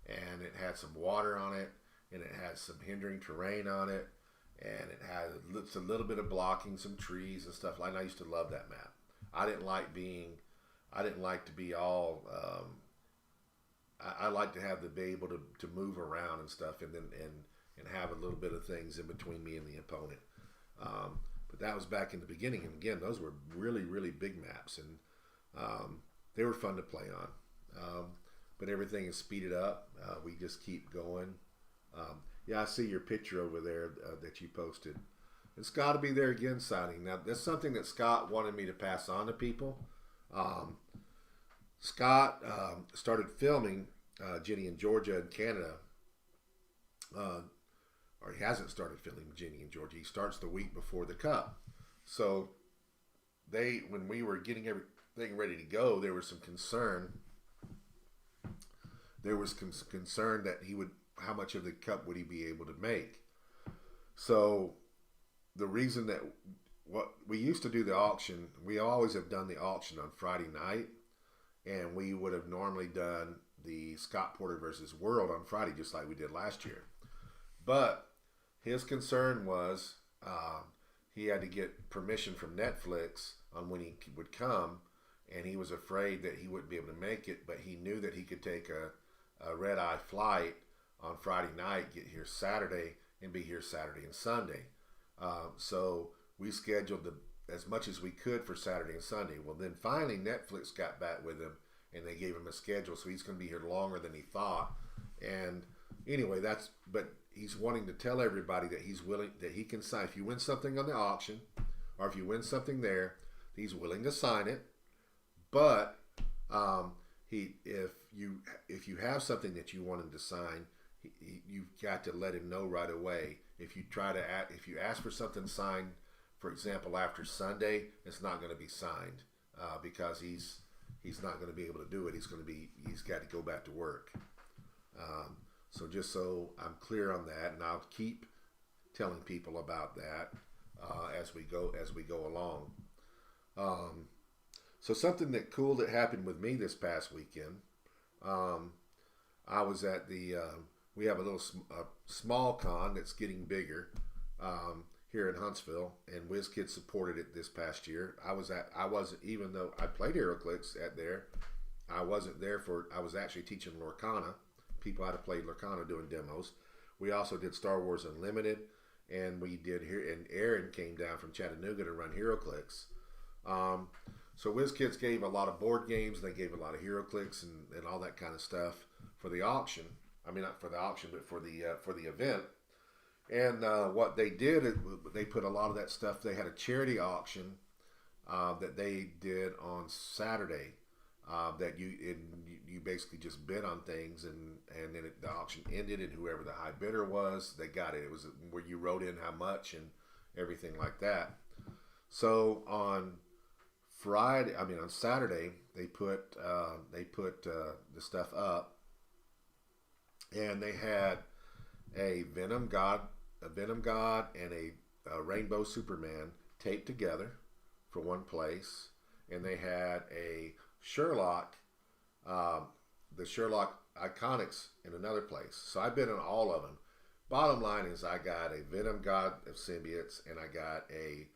And it had some water on it. And it had some hindering terrain on it. And it had a little bit of blocking, some trees and stuff like that. I used to love that map. I didn't like to be all... I like to have be able to move around and stuff, and have a little bit of things in between me and the opponent. But that was back in the beginning, and again, those were really, really big maps, and they were fun to play on. But everything is speeded up. We just keep going. Yeah, I see your picture over there that you posted. And Scott will be there again signing. Now, that's something that Scott wanted me to pass on to people. Scott started filming Ginny in Georgia and Canada. Or he hasn't started filming Ginny in Georgia. He starts the week before the Cup. So when we were getting everything ready to go, there was some concern. There was concern that how much of the Cup would he be able to make? So the reason that what we used to do the auction, we always have done the auction on Friday night, and we would have normally done the Scott Porter versus World on Friday, just like we did last year. But his concern was he had to get permission from Netflix on when he would come, and he was afraid that he wouldn't be able to make it, but he knew that he could take a red-eye flight on Friday night, get here Saturday, and be here Saturday and Sunday. So we scheduled as much as we could for Saturday and Sunday. Well, then finally Netflix got back with him, and they gave him a schedule, so he's going to be here longer than he thought. And anyway, but he's wanting to tell everybody that he's willing, that he can sign. If you win something on the auction, or if you win something there, he's willing to sign it. But if you have something that you want him to sign, you've got to let him know right away. If you ask for something signed, for example, after Sunday, it's not going to be signed because he's not going to be able to do it. He's got to go back to work. So just so I'm clear on that, and I'll keep telling people about that as we go along. So something that happened with me this past weekend. I was at we have a little small con that's getting bigger here in Huntsville, and WizKids supported it this past year. I wasn't, even though I played HeroClix at there, I wasn't there for. I was actually teaching Lorcana, people how to play Lorcana, doing demos. We also did Star Wars Unlimited, and we did here. And Aaron came down from Chattanooga to run HeroClix. So WizKids gave a lot of board games. They gave a lot of HeroClix and all that kind of stuff for the auction. I mean, not for the auction, but for the event. And what they did is they put a lot of that stuff. They had a charity auction that they did on Saturday. That you basically just bid on things, and then the auction ended, and whoever the high bidder was, they got it. It was where you wrote in how much and everything like that. So on Saturday, they put the stuff up, and they had a Venom God, and a Rainbow Superman taped together for one place, and they had a Sherlock, the Sherlock Iconics in another place. So I've been in all of them. Bottom line is I got a Venom God of Symbiotes, and I got a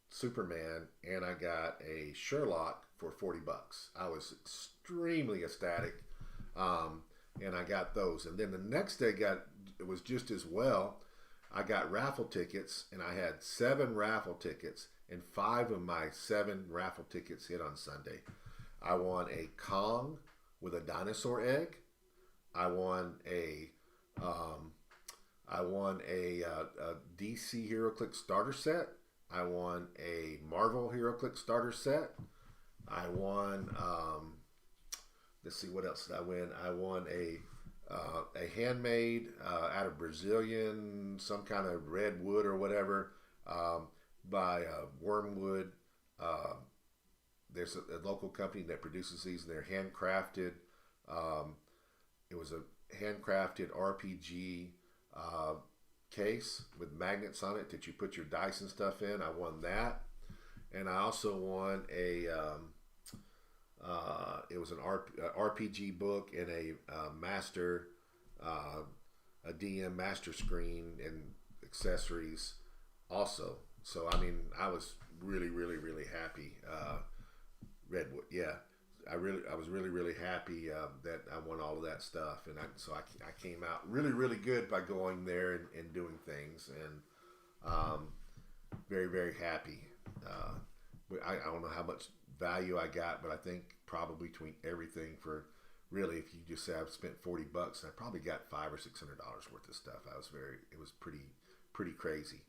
Superman, and I got a Sherlock for $40. I was extremely ecstatic, and I got those. And then the next day it was just as well. I got raffle tickets, and I had 7 raffle tickets, and 5 of my 7 raffle tickets hit on Sunday. I won a Kong with a dinosaur egg. I won a DC HeroClix starter set. I won a Marvel HeroClix starter set. I won. Let's see, what else did I win? I won a handmade out of Brazilian, some kind of red wood or whatever, by Wormwood. There's a local company that produces these, and they're handcrafted. It was a handcrafted RPG case with magnets on it that you put your dice and stuff in. I won that, and I also won it was an RPG book and a master, a DM master screen and accessories also. So I mean, I was really, really, really happy. Redwood, yeah. I was really, really happy that I won all of that stuff, and I came out really, really good by going there and doing things, and very, very happy. I don't know how much value I got, but I think probably between everything, for really, if you just say I've spent $40, I probably got $500 or $600 worth of stuff. It was pretty crazy.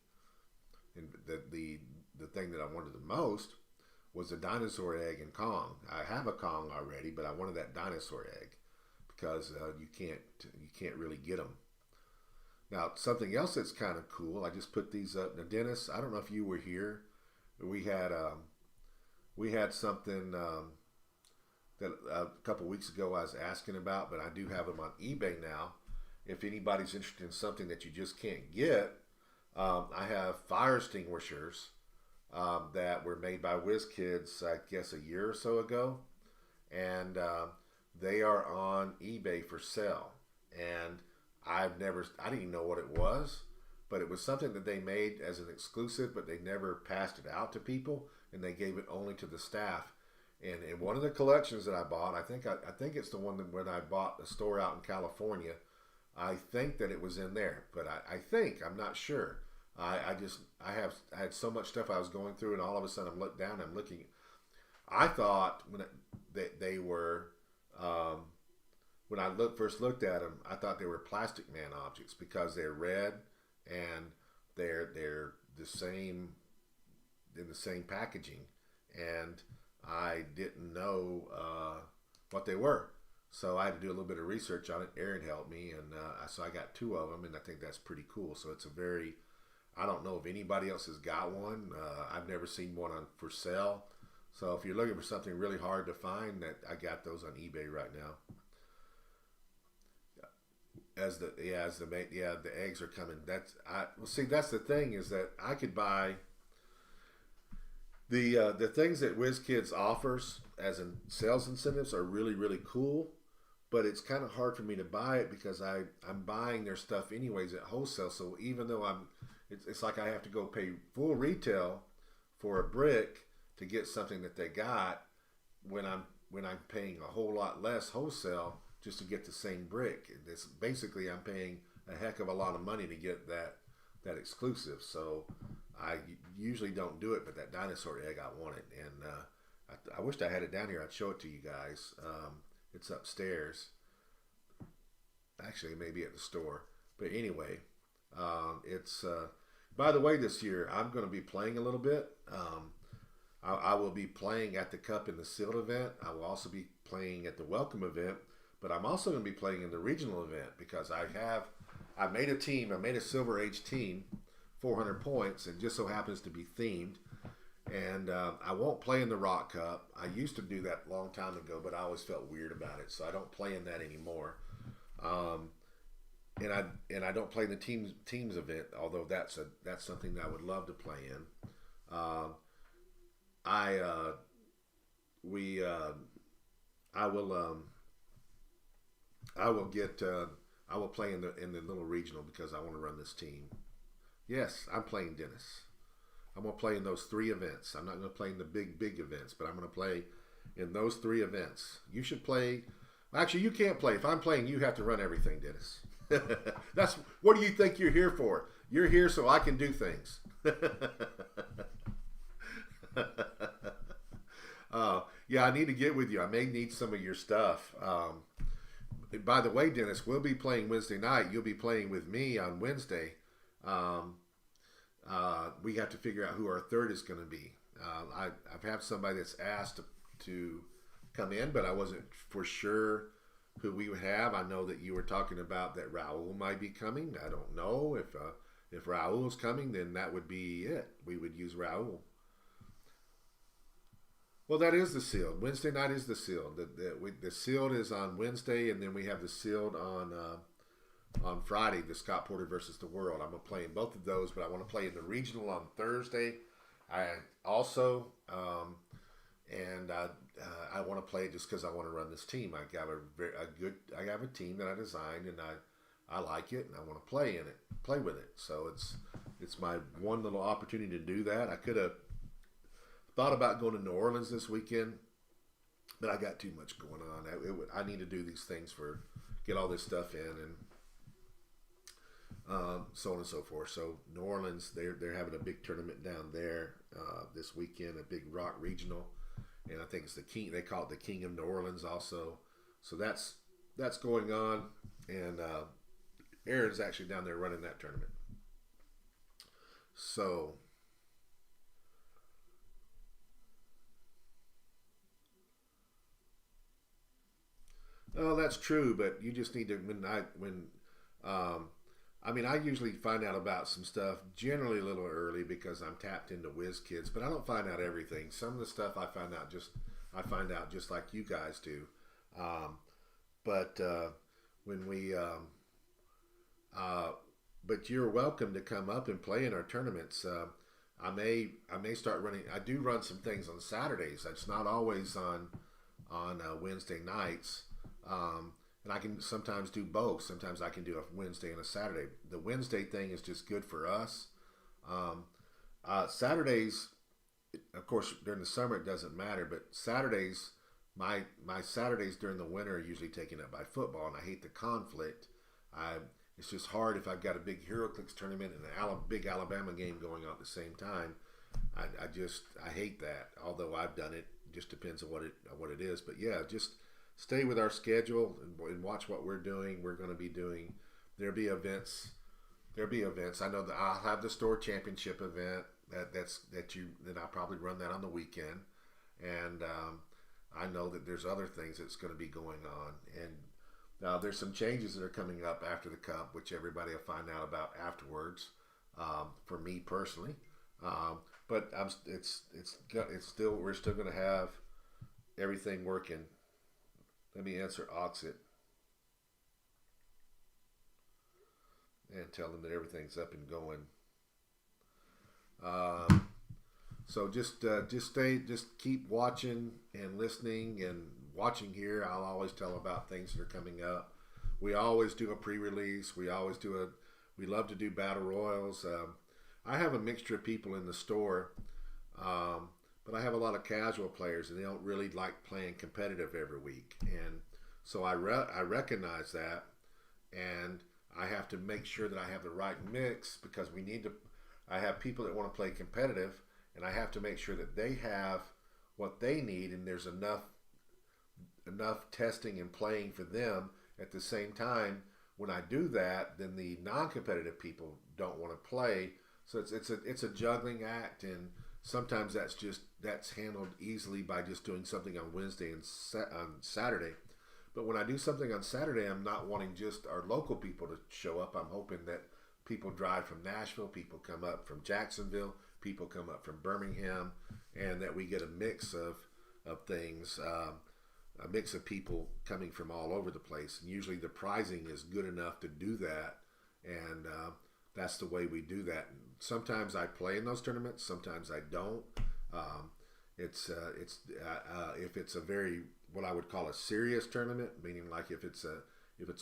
And the thing that I wanted the most was a dinosaur egg and Kong. I have a Kong already, but I wanted that dinosaur egg because you can't really get them. Now, something else that's kind of cool, I just put these up. Now, Dennis, I don't know if you were here, but we had something that a couple weeks ago I was asking about, but I do have them on eBay now. If anybody's interested in something that you just can't get, I have fire extinguishers that were made by WizKids, I guess, a year or so ago, and they are on eBay for sale. And I didn't even know what it was, but it was something that they made as an exclusive, but they never passed it out to people, and they gave it only to the staff. And in one of the collections that I bought, I think it's the one that when I bought the store out in California, I think that it was in there, but I'm not sure. I had so much stuff I was going through, and all of a sudden I'm looking. I thought they were, when I first looked at them, I thought they were Plastic Man objects because they're red and they're the same, in the same packaging, and I didn't know what they were. So I had to do a little bit of research on it. Aaron helped me, and so I got 2 of them, and I think that's pretty cool. So it's I don't know if anybody else has got one. I've never seen one for sale. So if you're looking for something really hard to find, I got those on eBay right now. The eggs are coming. That's the thing, is that I could buy the things that WizKids offers as in sales incentives are really, really cool. but it's kind of hard for me to buy it because I'm buying their stuff anyways at wholesale. So even though it's like I have to go pay full retail for a brick to get something that they got when I'm paying a whole lot less wholesale just to get the same brick. It's basically I'm paying a heck of a lot of money to get that exclusive. So I usually don't do it, but that dinosaur egg I wanted, and I wished I had it down here. I'd show it to you guys. It's upstairs. Actually, maybe at the store. But anyway, it's by the way, this year I'm going to be playing a little bit. I will be playing at the Cup in the Sealed event. I will also be playing at the Welcome event, but I'm also going to be playing in the regional event because I made a team. I made a Silver Age team, 400 points, and just so happens to be themed. And I won't play in the Rock Cup. I used to do that a long time ago, but I always felt weird about it, so I don't play in that anymore. And I don't play in the teams event, although that's something that I would love to play in. I will play in the little regional because I want to run this team. Yes, I'm playing Dennis. I'm going to play in those 3 events. I'm not going to play in the big events, but I'm going to play in those 3 events. You should play. Actually, you can't play. If I'm playing, you have to run everything, Dennis. That's what do you think you're here for? You're here so I can do things. Yeah, I need to get with you. I may need some of your stuff. By the way, Dennis, we'll be playing Wednesday night. You'll be playing with me on Wednesday. We have to figure out who our third is going to be. I've had somebody that's asked to come in, but I wasn't for sure who we would have. I know that you were talking about that Raul might be coming. I don't know if Raul's coming, then that would be it. We would use Raul. Well, that is the Sealed. Wednesday night is the Sealed. The Sealed is on Wednesday, and then we have the Sealed on Friday, the Scott Porter versus the World. I'm going to play in both of those, but I want to play in the regional on Thursday. I also, I want to play just because I want to run this team. I have a team that I designed, and I like it, and I want to play with it. So it's my one little opportunity to do that. I could have thought about going to New Orleans this weekend, but I got too much going on. I need to do these things get all this stuff in, and so on and so forth. So New Orleans, they're having a big tournament down there this weekend, a big rock regional, and I think it's the King. They call it the King of New Orleans also. So that's going on, and Aaron's actually down there running that tournament. So. Oh, that's true, but you just need to I usually find out about some stuff generally a little early because I'm tapped into WizKids, but I don't find out everything. Some of the stuff I find out just like you guys do. But you're welcome to come up and play in our tournaments. I may start running. I do run some things on Saturdays. It's not always on Wednesday nights. And I can sometimes do both. Sometimes I can do a Wednesday and a Saturday. The Wednesday thing is just good for us. Saturdays, of course, during the summer it doesn't matter, but Saturdays, my Saturdays during the winter are usually taken up by football, and I hate the conflict. It's just hard if I've got a big HeroClix tournament and a big Alabama game going on at the same time. I hate that. Although I've done it, just depends on what it is. But yeah, just stay with our schedule and watch what we're doing. We're going to be doing. There'll be events. I know that I'll have the store championship event. That I'll probably run that on the weekend, and I know that there's other things that's going to be going on, and there's some changes that are coming up after the Cup, which everybody will find out about afterwards. For me personally, but we're still going to have everything working. Let me answer Auxxit and tell them that everything's up and going. So just keep watching and listening and watching here, I'll always tell about things that are coming up. We always do a pre-release. We love to do battle royals. I have a mixture of people in the store, but I have a lot of casual players, and they don't really like playing competitive every week. And so I recognize that, and I have to make sure that I have the right mix because I have people that want to play competitive, and I have to make sure that they have what they need, and there's enough testing and playing for them. At the same time, when I do that, then the non-competitive people don't want to play. So it's a juggling act, and sometimes that's handled easily by just doing something on Wednesday and on Saturday. But when I do something on Saturday, I'm not wanting just our local people to show up. I'm hoping that people drive from Nashville, people come up from Jacksonville, people come up from Birmingham, and that we get a mix of things, a mix of people coming from all over the place. And usually the pricing is good enough to do that, and that's the way we do that. Sometimes I play in those tournaments, sometimes I don't. If it's a very what I would call a serious tournament, meaning like if it's a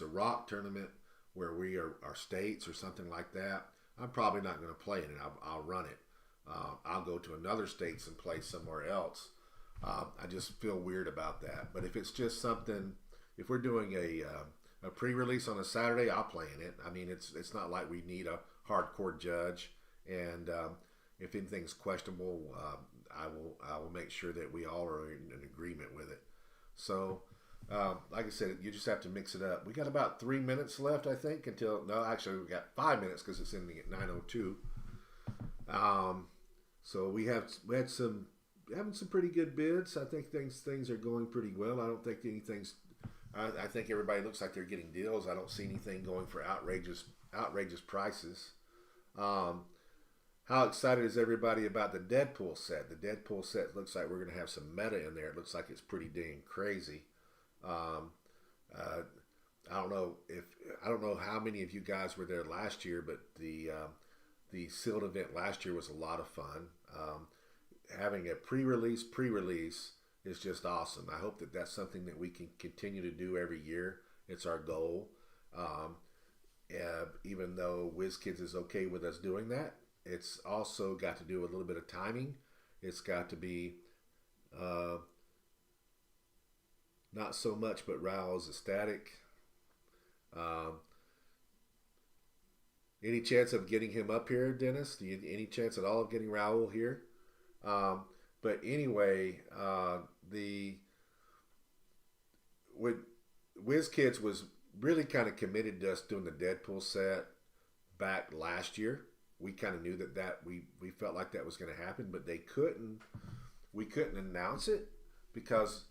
rock tournament where we are states or something like that, I'm probably not going to play in it. I'll run it. I'll go to another states and play somewhere else. I just feel weird about that. But if it's just something, if we're doing a pre-release on a Saturday, I'll play in it. I mean, it's not like we need a hardcore judge. And if anything's questionable, I will make sure that we all are in an agreement with it. So, like I said, you just have to mix it up. We got about 3 minutes left, I think, actually we got 5 minutes because it's ending at 9:02. So we had having some pretty good bids. I think things are going pretty well. I don't think anything's. I think everybody looks like they're getting deals. I don't see anything going for outrageous prices. How excited is everybody about the Deadpool set? The Deadpool set looks like we're going to have some meta in there. It looks like it's pretty dang crazy. I don't know how many of you guys were there last year, but the sealed event last year was a lot of fun. Having a pre-release is just awesome. I hope that that's something that we can continue to do every year. It's our goal. Even though WizKids is okay with us doing that, it's also got to do a little bit of timing. It's got to be not so much, but Raul is ecstatic. Any chance of getting him up here, Dennis? Any chance at all of getting Raul here? But anyway, WizKids was really kind of committed to us doing the Deadpool set back last year. We kind of knew that we felt like that was going to happen, but we couldn't announce it because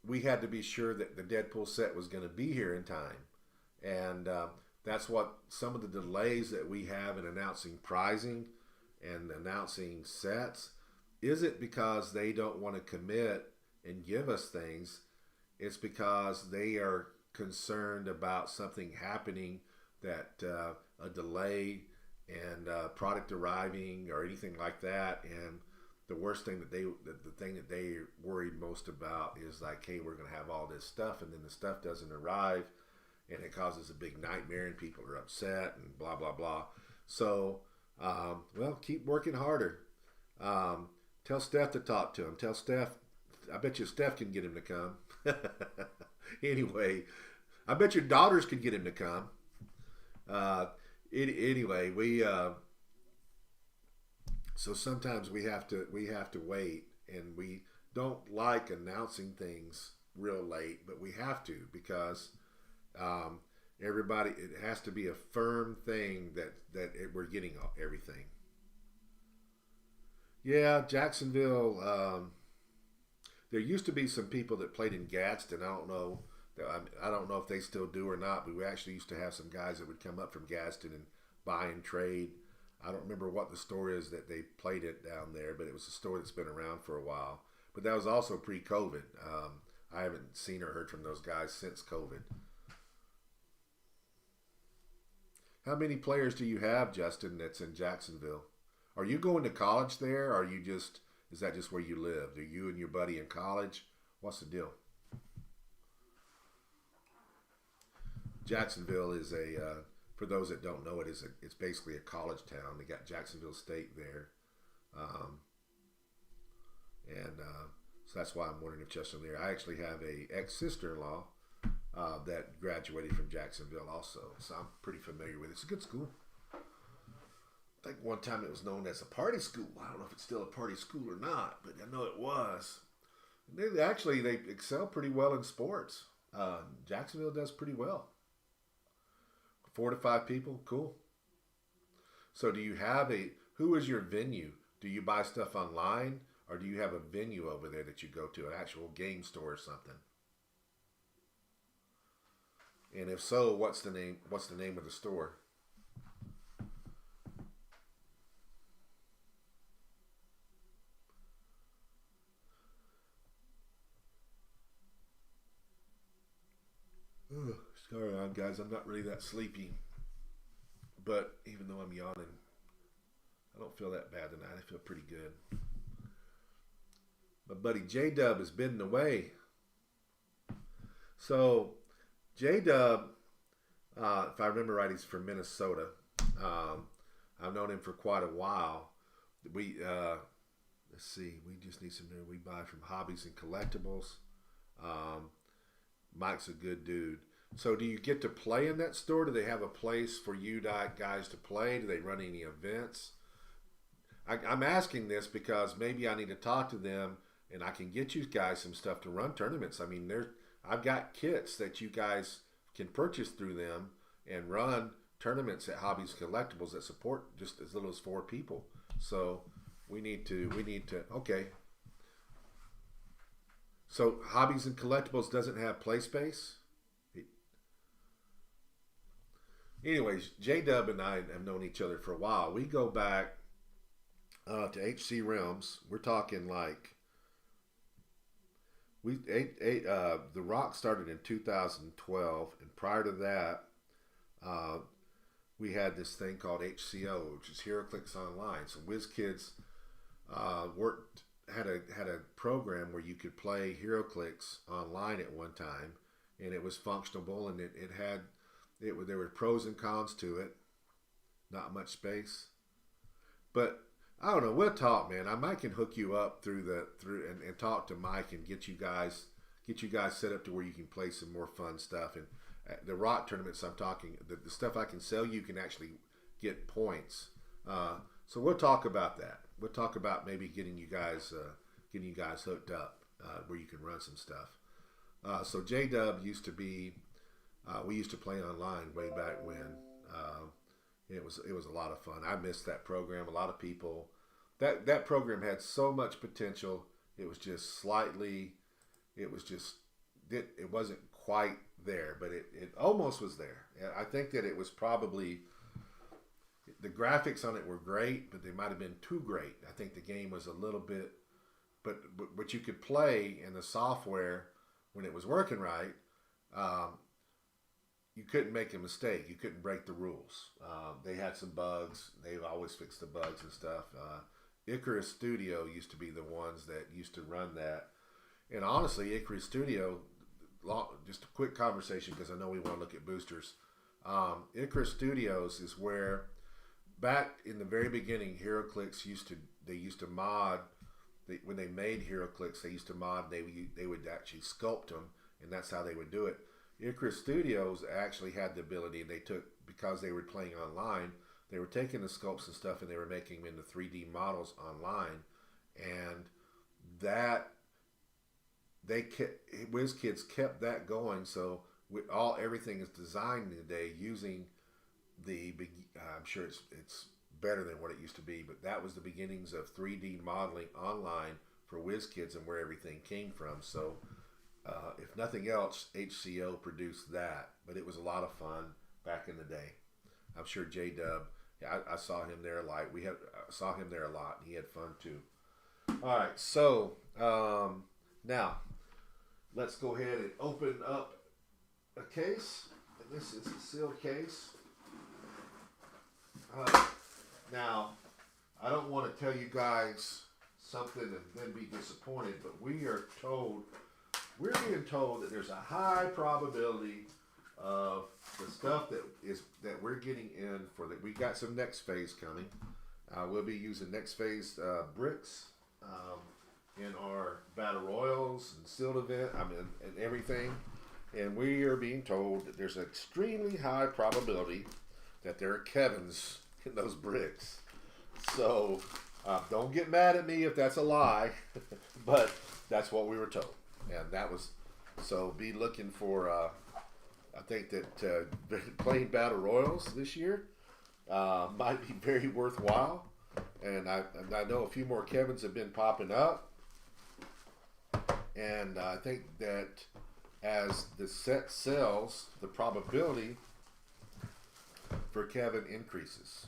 we had to be sure that the Deadpool set was going to be here in time. And that's what some of the delays that we have in announcing pricing and announcing sets isn't because they don't want to commit and give us things. It's because they are concerned about something happening, that a delay and product arriving or anything like that. And the worst thing the thing that they worried most about is like, hey, we're going to have all this stuff and then the stuff doesn't arrive and it causes a big nightmare and people are upset and blah, blah, blah. So, well, keep working harder. Tell Steph to talk to him. Tell Steph, I bet you Steph can get him to come. Anyway, I bet your daughters could get him to come. Anyway, so sometimes we have to wait, and we don't like announcing things real late, but we have to because everybody, it has to be a firm thing that we're getting everything. Yeah, Jacksonville. There used to be some people that played in Gadsden. I don't know if they still do or not, but we actually used to have some guys that would come up from Gadsden and buy and trade. I don't remember what the store is that they played it down there, but it was a store that's been around for a while. But that was also pre-COVID. I haven't seen or heard from those guys since COVID. How many players do you have, Justin, that's in Jacksonville? Are you going to college there, or is that just where you live? Are you and your buddy in college? What's the deal? Jacksonville is for those that don't know it, it's basically a college town. They got Jacksonville State there. So that's why I'm wondering if Chester's there. I actually have a ex-sister-in-law that graduated from Jacksonville also. So I'm pretty familiar with it. It's a good school. I think one time it was known as a party school. I don't know if it's still a party school or not, but I know it was. They excel pretty well in sports. Jacksonville does pretty well. 4 to 5 people, cool. So do you have who is your venue? Do you buy stuff online, or do you have a venue over there that you go to, an actual game store or something? And if so, what's the name of the store? Ugh, sorry, guys, I'm not really that sleepy. But even though I'm yawning, I don't feel that bad tonight. I feel pretty good. My buddy J-Dub has been away. So, J-Dub, if I remember right, he's from Minnesota. I've known him for quite a while. Let's see, we just need some new. We buy from Hobbies and Collectibles. Mike's a good dude. So do you get to play in that store? Do they have a place for you guys to play? Do they run any events? I'm asking this because maybe I need to talk to them and I can get you guys some stuff to run tournaments. I mean, I've got kits that you guys can purchase through them and run tournaments at Hobbies Collectibles that support just as little as 4 people. So we need to, okay. So Hobbies and Collectibles doesn't have play space? Anyways, J-Dub and I have known each other for a while. We go back to HC Realms. We're talking like the Rock started in 2012, and prior to that, we had this thing called HCO, which is HeroClix Online. So WizKids had a program where you could play HeroClix online at one time, and it was functionable, and there were pros and cons to it. Not much space, but I don't know. We'll talk, man. Mike can hook you up through and talk to Mike and get you guys set up to where you can play some more fun stuff. And the Rock tournaments I'm talking, the stuff I can sell you can actually get points. So we'll talk about that. We'll talk about maybe getting you guys hooked up where you can run some stuff. So J-Dub used to be, we used to play online way back when. It was a lot of fun. I missed that program. A lot of people, that program had so much potential. It was just it wasn't quite there, but it almost was there. I think that it was probably, the graphics on it were great, but they might have been too great. I think the game was a little bit, but you could play in the software when it was working right. You couldn't make a mistake. You couldn't break the rules. They had some bugs. They've always fixed the bugs and stuff. Icarus Studio used to be the ones that used to run that. And honestly, Icarus Studio, just a quick conversation because I know we want to look at boosters. Icarus Studios is where, back in the very beginning, HeroClix used to mod. When they made HeroClix, they used to mod. They would actually sculpt them, and that's how they would do it. Icarus Studios actually had the ability, and because they were playing online, they were taking the sculpts and stuff and they were making them into 3D models online, and that WizKids kept that going. So everything is designed today using I'm sure it's better than what it used to be, but that was the beginnings of 3D modeling online for WizKids and where everything came from. So if nothing else, HCO produced that, but it was a lot of fun back in the day. I'm sure J-Dub, I saw him there I saw him there a lot, and he had fun too. All right, so now let's go ahead and open up a case, and this is a sealed case. Now, I don't want to tell you guys something and then be disappointed, but we're being told that there's a high probability of the stuff that we're getting in for we got some next phase coming. We'll be using next phase bricks in our battle royals and sealed event. And everything. And we are being told that there's an extremely high probability that there are Kevins in those bricks. So don't get mad at me if that's a lie, but that's what we were told. And that was, so be looking for, I think that playing Battle Royals this year might be very worthwhile. And I know a few more Kevins have been popping up. And I think that as the set sells, the probability for Kevin increases.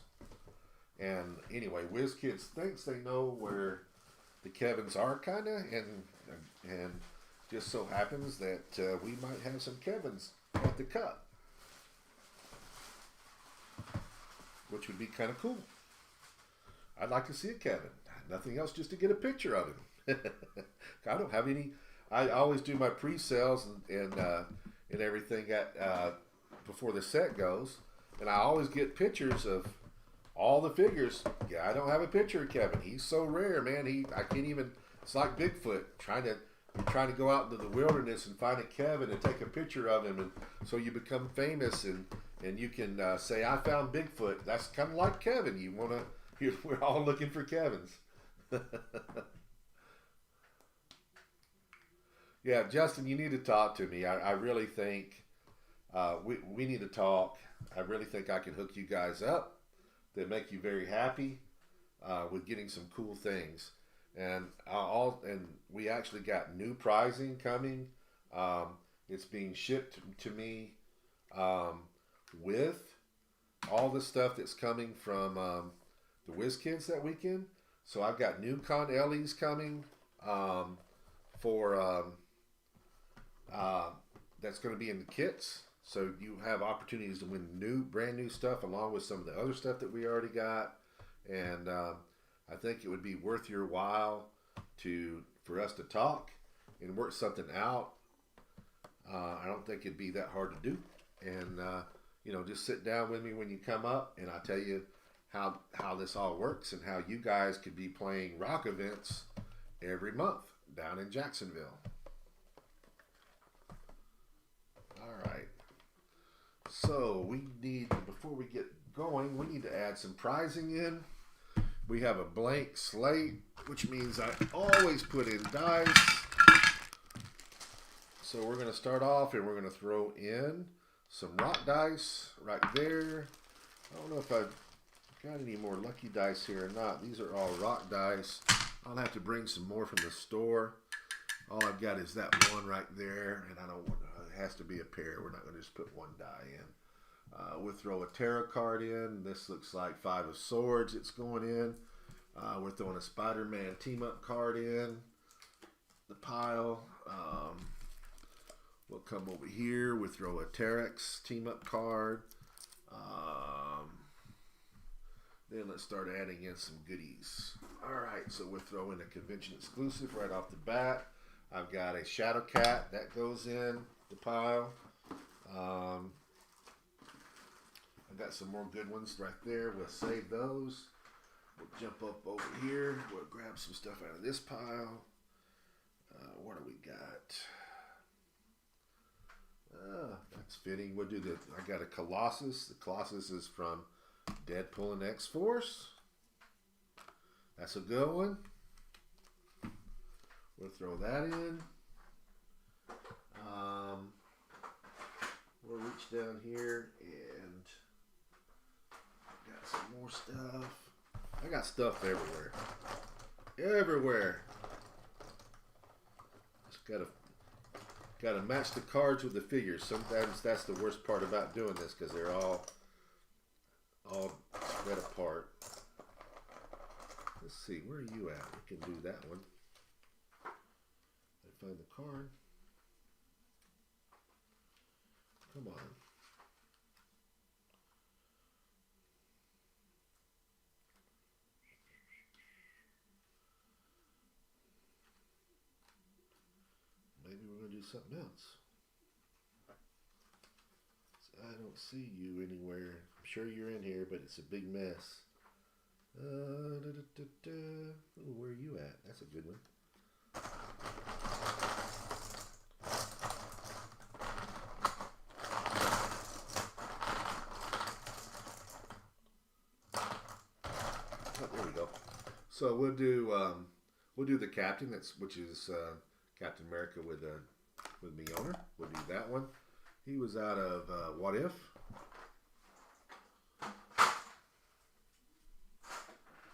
And anyway, WizKids thinks they know where the Kevins are, kind of, and just so happens that we might have some Kevins at the cut, which would be kind of cool. I'd like to see a Kevin. Nothing else, just to get a picture of him. I don't have any. I always do my pre-sales and everything at before the set goes, and I always get pictures of all the figures. Yeah, I don't have a picture of Kevin. He's so rare, man. I can't even. It's like Bigfoot trying to go out into the wilderness and find a Kevin and take a picture of him, and so you become famous and you can say, I found Bigfoot. That's kind of like Kevin. We're all looking for Kevins. Yeah, Justin, you need to talk to me. I really think we need to talk. I really think I can hook you guys up that make you very happy with getting some cool things. And we actually got new pricing coming. It's being shipped to me with all the stuff that's coming from the WizKids that weekend. So I've got new Con Ellie's coming for that's going to be in the kits. So you have opportunities to win brand new stuff along with some of the other stuff that we already got. And I think it would be worth your while for us to talk and work something out. I don't think it'd be that hard to do. And just sit down with me when you come up, and I'll tell you how this all works and how you guys could be playing rock events every month down in Jacksonville. All right. So before we get going, we need to add some prizing in. We have a blank slate, which means I always put in dice. So we're going to start off and we're going to throw in some rock dice right there. I don't know if I've got any more lucky dice here or not. These are all rock dice. I'll have to bring some more from the store. All I've got is that one right there, and I don't want it has to be a pair. We're not going to just put one die in. We'll throw a tarot card in. This looks like 5 of Swords. It's going in. We're throwing a Spider-Man team-up card in the pile. We'll come over here. We'll throw a Terex team-up card. Then let's start adding in some goodies. All right, so we'll throw in a convention exclusive right off the bat. I've got a Shadow Cat that goes in the pile. I've got some more good ones right there. We'll save those. We'll jump up over here. We'll grab some stuff out of this pile. What do we got? That's fitting. We'll do I got a Colossus. The Colossus is from Deadpool and X-Force. That's a good one. We'll throw that in. We'll reach down here and got some more stuff. I got stuff everywhere. Everywhere. Just gotta match the cards with the figures. Sometimes that's the worst part about doing this because they're all spread apart. Let's see, where are you at? We can do that one. Find the card. Come on. Maybe we're going to do something else. don't see you anywhere. I'm sure you're in here, but it's a big mess. Ooh, where are you at? That's a good one. Oh, there we go. So we'll do the captain. Which is Captain America with Mjolnir. We'll do that one. He was out of What If.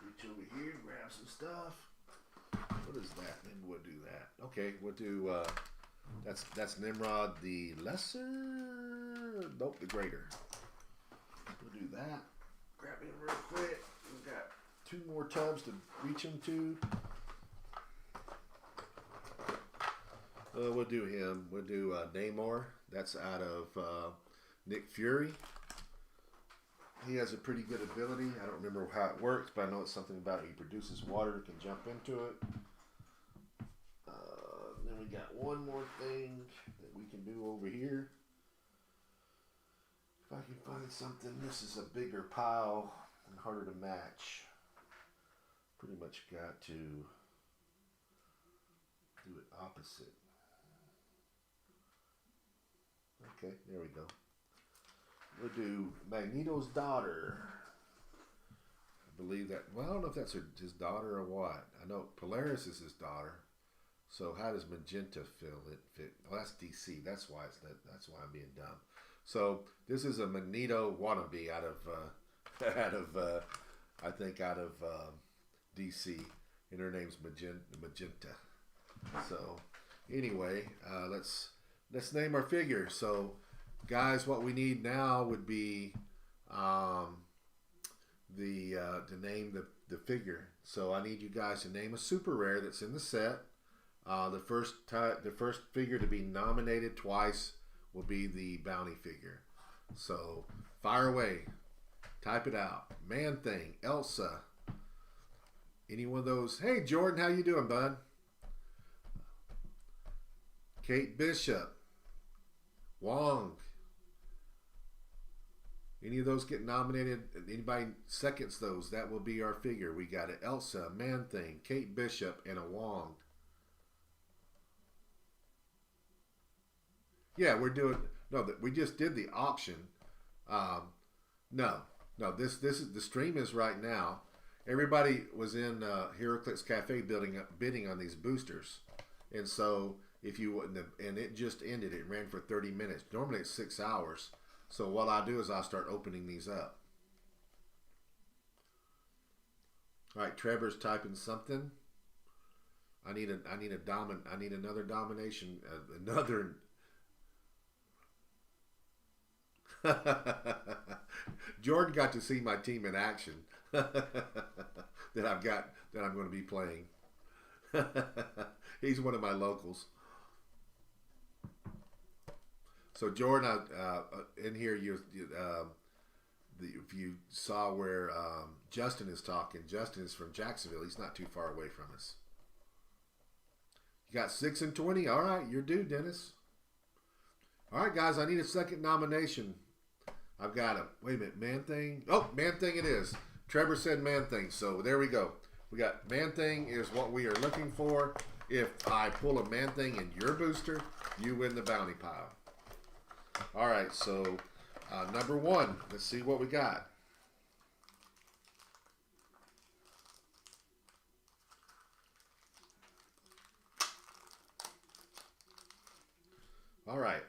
Reach over here, grab some stuff. What is that? Maybe we'll do that. Okay, we'll do. That's Nimrod the Lesser. Nope, the Greater. We'll do that. Grab him real quick. We've got 2 more tubs to reach into. We'll do him. We'll do Namor. That's out of Nick Fury. He has a pretty good ability. I don't remember how it works, but I know it's something about he produces water, can jump into it. Then we got one more thing that we can do over here. If I can find something, this is a bigger pile and harder to match. Pretty much got to do it opposite. Okay, there we go. We'll do Magneto's daughter. I believe that. Well, I don't know if that's his daughter or what. I know Polaris is his daughter. So how does Magenta fit? Oh, that's DC. That's why that's why I'm being dumb. So this is a Magneto wannabe out of DC, and her name's Magenta. So anyway, let's name our figure. So guys, what we need now would be to name the figure. So I need you guys to name a super rare that's in the set. The first figure to be nominated twice will be the bounty figure. So fire away. Type it out. Man Thing, Elsa. Any one of those. Hey Jordan, how you doing, bud? Kate Bishop. Wong. Any of those get nominated? Anybody seconds those? That will be our figure. We got an Elsa, Man Thing, Kate Bishop, and a Wong. Yeah, we're doing. No, we just did the auction. No. This is the stream is right now. Everybody was in HeroClix Cafe bidding on these boosters, and so if you wouldn't have, and it just ended. It ran for 30 minutes. Normally it's 6 hours. So what I do is I start opening these up. All right, Trevor's typing something. I need another domination. Another. Jordan got to see my team in action that I'm going to be playing. He's one of my locals. So Jordan, in here, if you saw where Justin is talking, Justin is from Jacksonville. He's not too far away from us. You got 6 and 20. All right, you're due, Dennis. All right, guys, I need a second nomination. I've got a, wait a minute, Man Thing. Oh, Man Thing it is. Trevor said Man Thing, so there we go. We got Man Thing is what we are looking for. If I pull a Man Thing in your booster, you win the bounty pile. All right, so number 1. Let's see what we got. All right.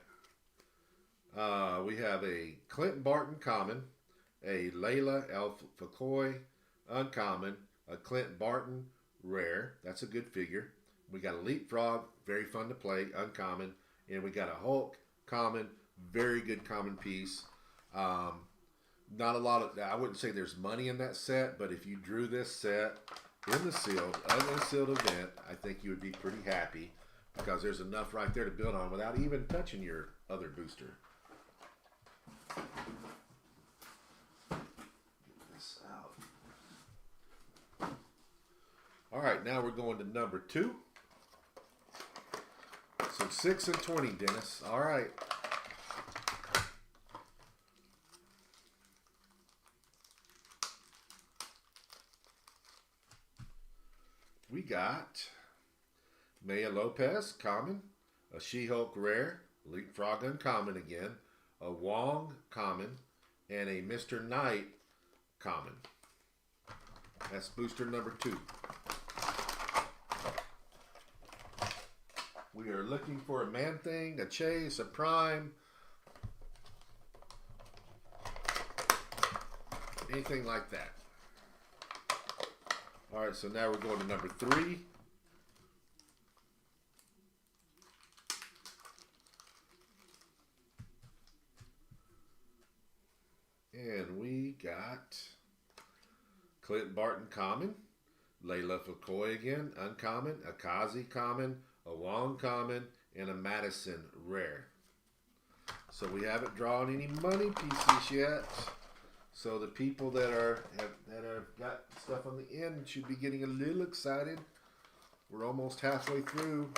We have a Clint Barton common, a Layla Al-Fakoy uncommon, a Clint Barton rare. That's a good figure. We got a Leapfrog, very fun to play, uncommon, and we got a Hulk common, very good common piece. Not a lot of, I wouldn't say there's money in that set, but if you drew this set in the sealed, unsealed event, I think you would be pretty happy because there's enough right there to build on without even touching your other booster. Get this out. All right, now we're going to number 2. So 6 and 20, Dennis. All right. we got Maya Lopez, common. A She-Hulk rare. Leapfrog uncommon again. A Wong common. And a Mr. Knight common. That's booster number 2. We are looking for a Man-Thing, a Chase, a Prime. Anything like that. Alright, so now we're going to number 3. And we got Clint Barton common, Layla Fakoy again, uncommon, a Kazi common, a Wong common, and a Madison rare. So we haven't drawn any money pieces yet. So the people that are got stuff on the end should be getting a little excited. We're almost halfway through.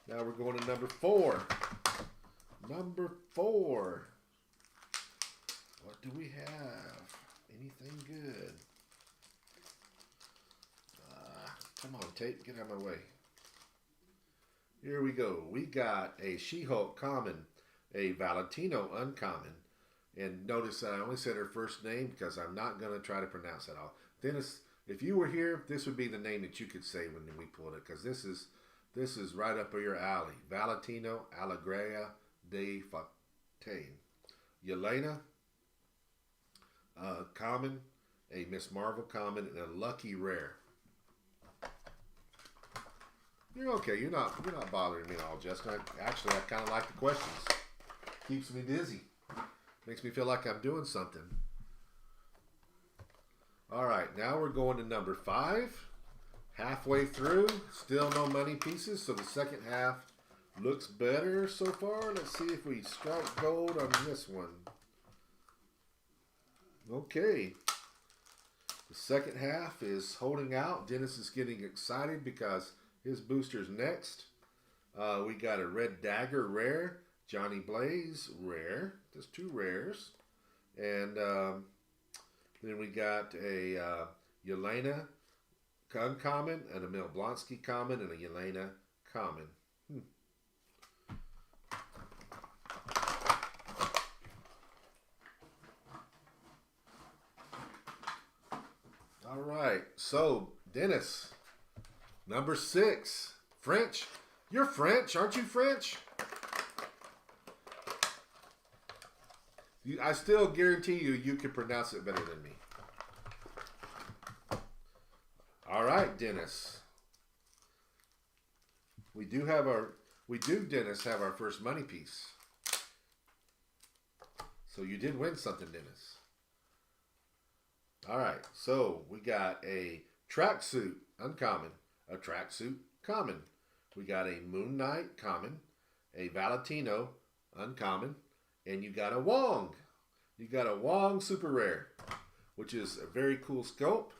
Now we're going to number 4. Number 4. What do we have? Anything good? Come on, tape, get out of my way. Here we go. We got a She-Hulk common, a Valentino uncommon. And notice that I only said her first name because I'm not going to try to pronounce that all. Dennis, if you were here, this would be the name that you could say when we pulled it, because this is right up your alley. Valentino Alegria de Fontaine. Yelena, common, a Miss Marvel common, and a Lucky rare. You're okay. You're not bothering me at all, Justin. Actually, I kind of like the questions. Keeps me dizzy. Makes me feel like I'm doing something. All right, now we're going to number 5. Halfway through, still no money pieces, so the second half looks better so far. Let's see if we strike gold on this one. Okay. The second half is holding out. Dennis is getting excited because his booster's next. We got a Red Dagger rare, Johnny Blaze rare. There's 2 rares. And then we got a Yelena uncommon, and a Emil Blonsky common, and a Yelena common. All right, so Dennis, number 6, French. You're French, aren't you French? I still guarantee you can pronounce it better than me. All right, Dennis. We do, Dennis, have our first money piece. So you did win something, Dennis. All right, so we got a tracksuit uncommon, a tracksuit common. We got a Moon Knight common, a Valentino uncommon, and you got a Wong. You got a Wong super rare, which is a very cool scope.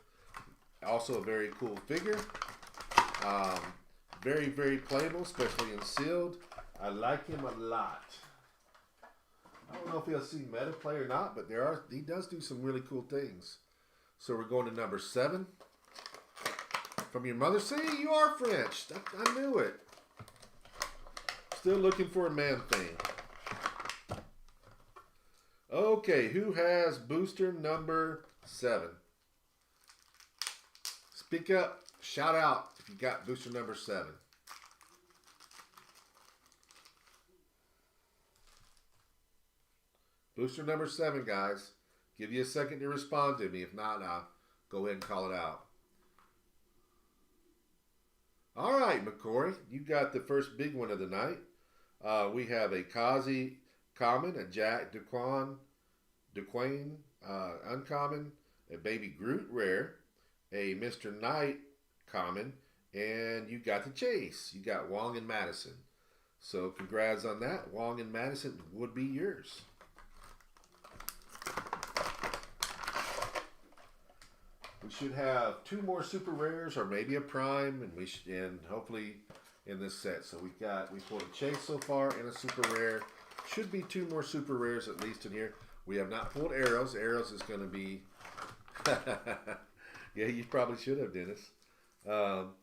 Also a very cool figure. Very, very playable, especially in sealed. I like him a lot. I don't know if he'll see meta play or not, but he does do some really cool things. So we're going to number 7. From your mother. See, you are French. I knew it. Still looking for a Man-Thing. Okay, who has booster number 7? Speak up. Shout out if you got booster number 7. Booster number 7, guys. Give you a second to respond to me. If not, I'll go ahead and call it out. All right, McCory. You got the first big one of the night. We have a Kazi common, a Jack Duquesne uncommon, a Baby Groot rare, a Mr. Knight common, and you got the Chase. You got Wong and Madison. So congrats on that. Wong and Madison would be yours. We should have 2 more super rares or maybe a prime, and hopefully in this set. So we pulled a Chase so far and a super rare. Should be 2 more super rares at least in here. We have not pulled arrows. Arrows is going to be yeah, you probably should have, Dennis. Um,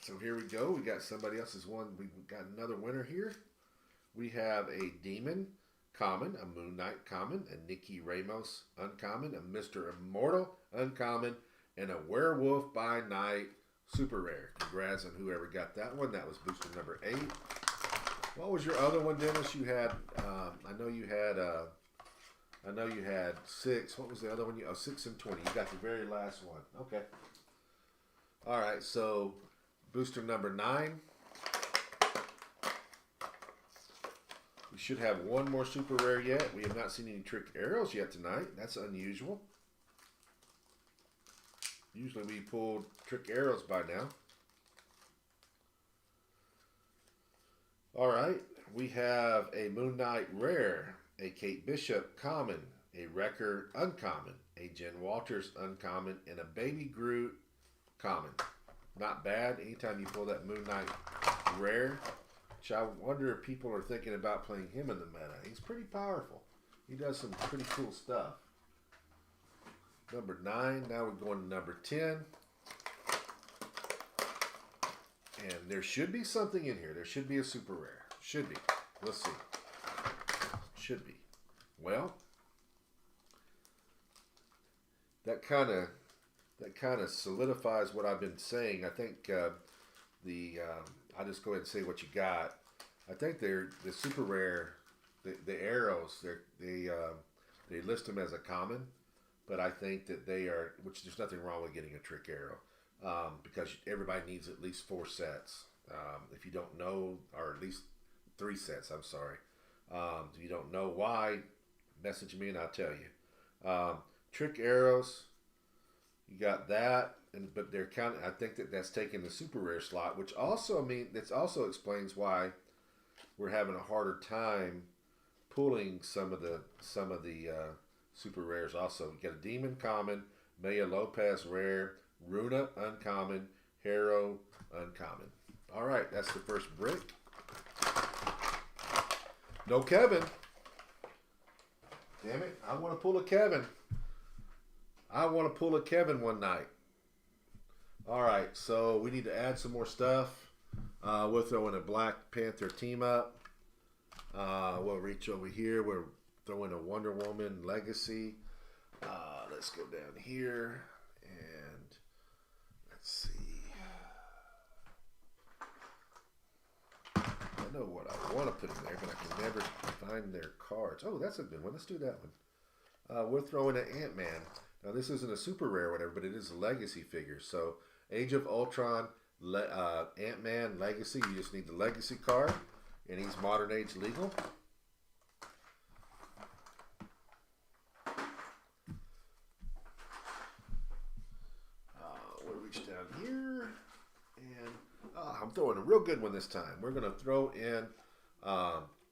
so here we go. We got somebody else's one. We got another winner here. We have a Demon common, a Moon Knight common, a Nikki Ramos uncommon, a Mr. Immortal uncommon, and a Werewolf by Night super rare. Congrats on whoever got that one. That was booster number 8. What was your other one, Dennis? You had, I know you had 6. What was the other one? 6 and 20. You got the very last one. Okay. All right. So booster number 9. We should have one more super rare yet. We have not seen any trick arrows yet tonight. That's unusual. Usually we pulled trick arrows by now. All right. We have a Moon Knight rare, a Kate Bishop common, a Wrecker uncommon, a Jen Walters uncommon, and a Baby Groot common. Not bad. Anytime you pull that Moon Knight rare, which I wonder if people are thinking about playing him in the meta. He's pretty powerful. He does some pretty cool stuff. Number 9. Now we're going to number 10. And there should be something in here. There should be a super rare. Should be. Let's see. Should be. Well, that kind of solidifies what I've been saying. I think I'll just go ahead and say what you got. I think they're the super rare. The arrows. They list them as a common, but I think that they are. Which there's nothing wrong with getting a trick arrow. Because everybody needs at least 4 sets. If you don't know, or at least 3 sets, I'm sorry. If you don't know why, message me and I'll tell you. Trick arrows, you got that, but they're counting. I think that's taking the super rare slot, which also explains why we're having a harder time pulling some of the super rares. Also, you got a Demon common, Maya Lopez rare, Runa uncommon, Harrow uncommon. All right, that's the first brick. No Kevin. Damn it, I want to pull a Kevin. I want to pull a Kevin one night. All right, so we need to add some more stuff. We'll throw in a Black Panther team up. We'll reach over here. We're throwing a Wonder Woman Legacy. Let's go down here and let's see. I know what I want to put in there, but I can never find their cards. Oh, that's a good one. Let's do that one. We're throwing an Ant-Man. Now, this isn't a super rare or whatever, but it is a legacy figure. So, Age of Ultron, Ant-Man Legacy. You just need the legacy card, and he's modern age legal. We'll reach down here, and I'm throwing a real good one this time. We're going to throw in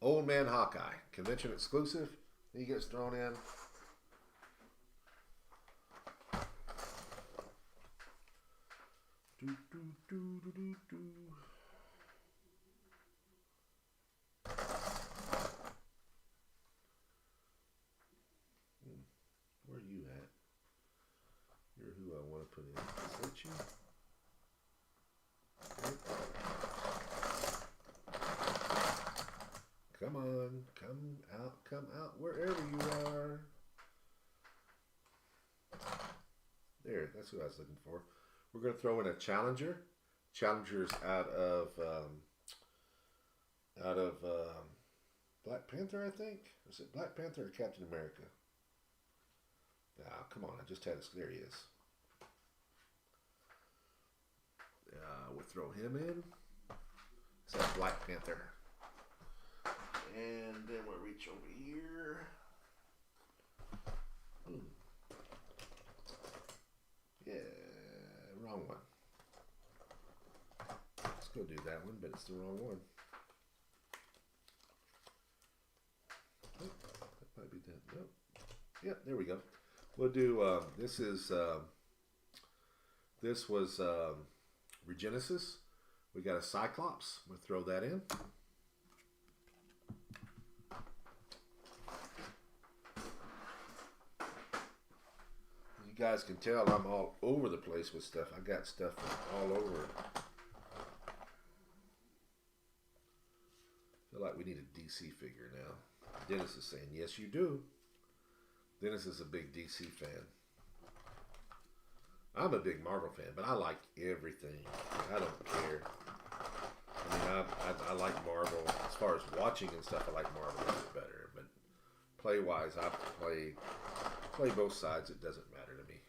Old Man Hawkeye, convention exclusive. He gets thrown in. Where are you at? You're who I want to put in. Is that you? Come on, come out, wherever you are. There, that's who I was looking for. We're going to throw in a Challenger. Challenger's out of Black Panther, I think. Is it Black Panther or Captain America? Come on, I just had this. There he is. We'll throw him in. It's that Black Panther. And then we'll reach over here. Yeah, wrong one. Let's go do that one, but it's the wrong one. Oh, that might be that. Nope. Yep, there we go. We'll do, this was Regenesis. We got a Cyclops. We'll throw that in. You guys can tell, I'm all over the place with stuff. I got stuff all over. I feel like we need a DC figure now. Dennis is saying, yes, you do. Dennis is a big DC fan. I'm a big Marvel fan, but I like everything. I don't care. I mean, I like Marvel. As far as watching and stuff, I like Marvel a little better. But play-wise, I play both sides. It doesn't matter to me.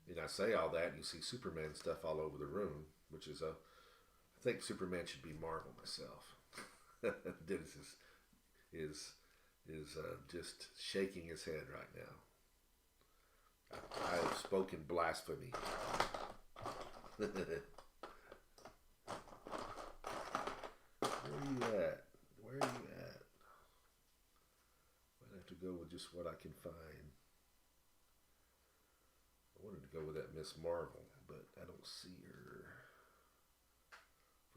And I say all that, and you see Superman stuff all over the room, which is I think Superman should be Marvel myself. Dennis is just shaking his head right now. I have spoken blasphemy. Where are you at? Where are you at? Might have to go with just what I can find. I wanted to go with that Miss Marvel, but I don't see her.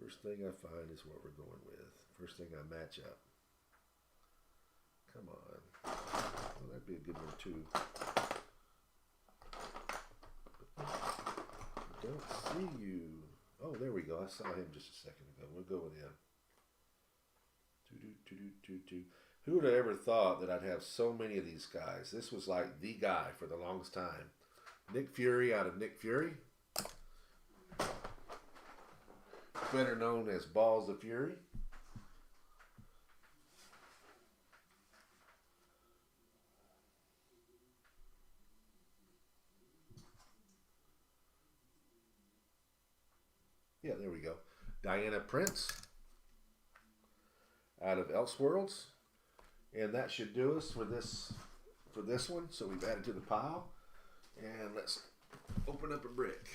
First thing I find is what we're going with. First thing I match up. Come on. Well, that'd be a good one too. I don't see you. Oh, there we go. I saw him just a second ago. We'll go with him. Who would have ever thought that I'd have so many of these guys? This was like the guy for the longest time. Nick Fury out of Nick Fury. Better known as Balls of Fury. Yeah, there we go. Diana Prince out of Elseworlds. And that should do us for this one. So we've added to the pile. And let's open up a brick.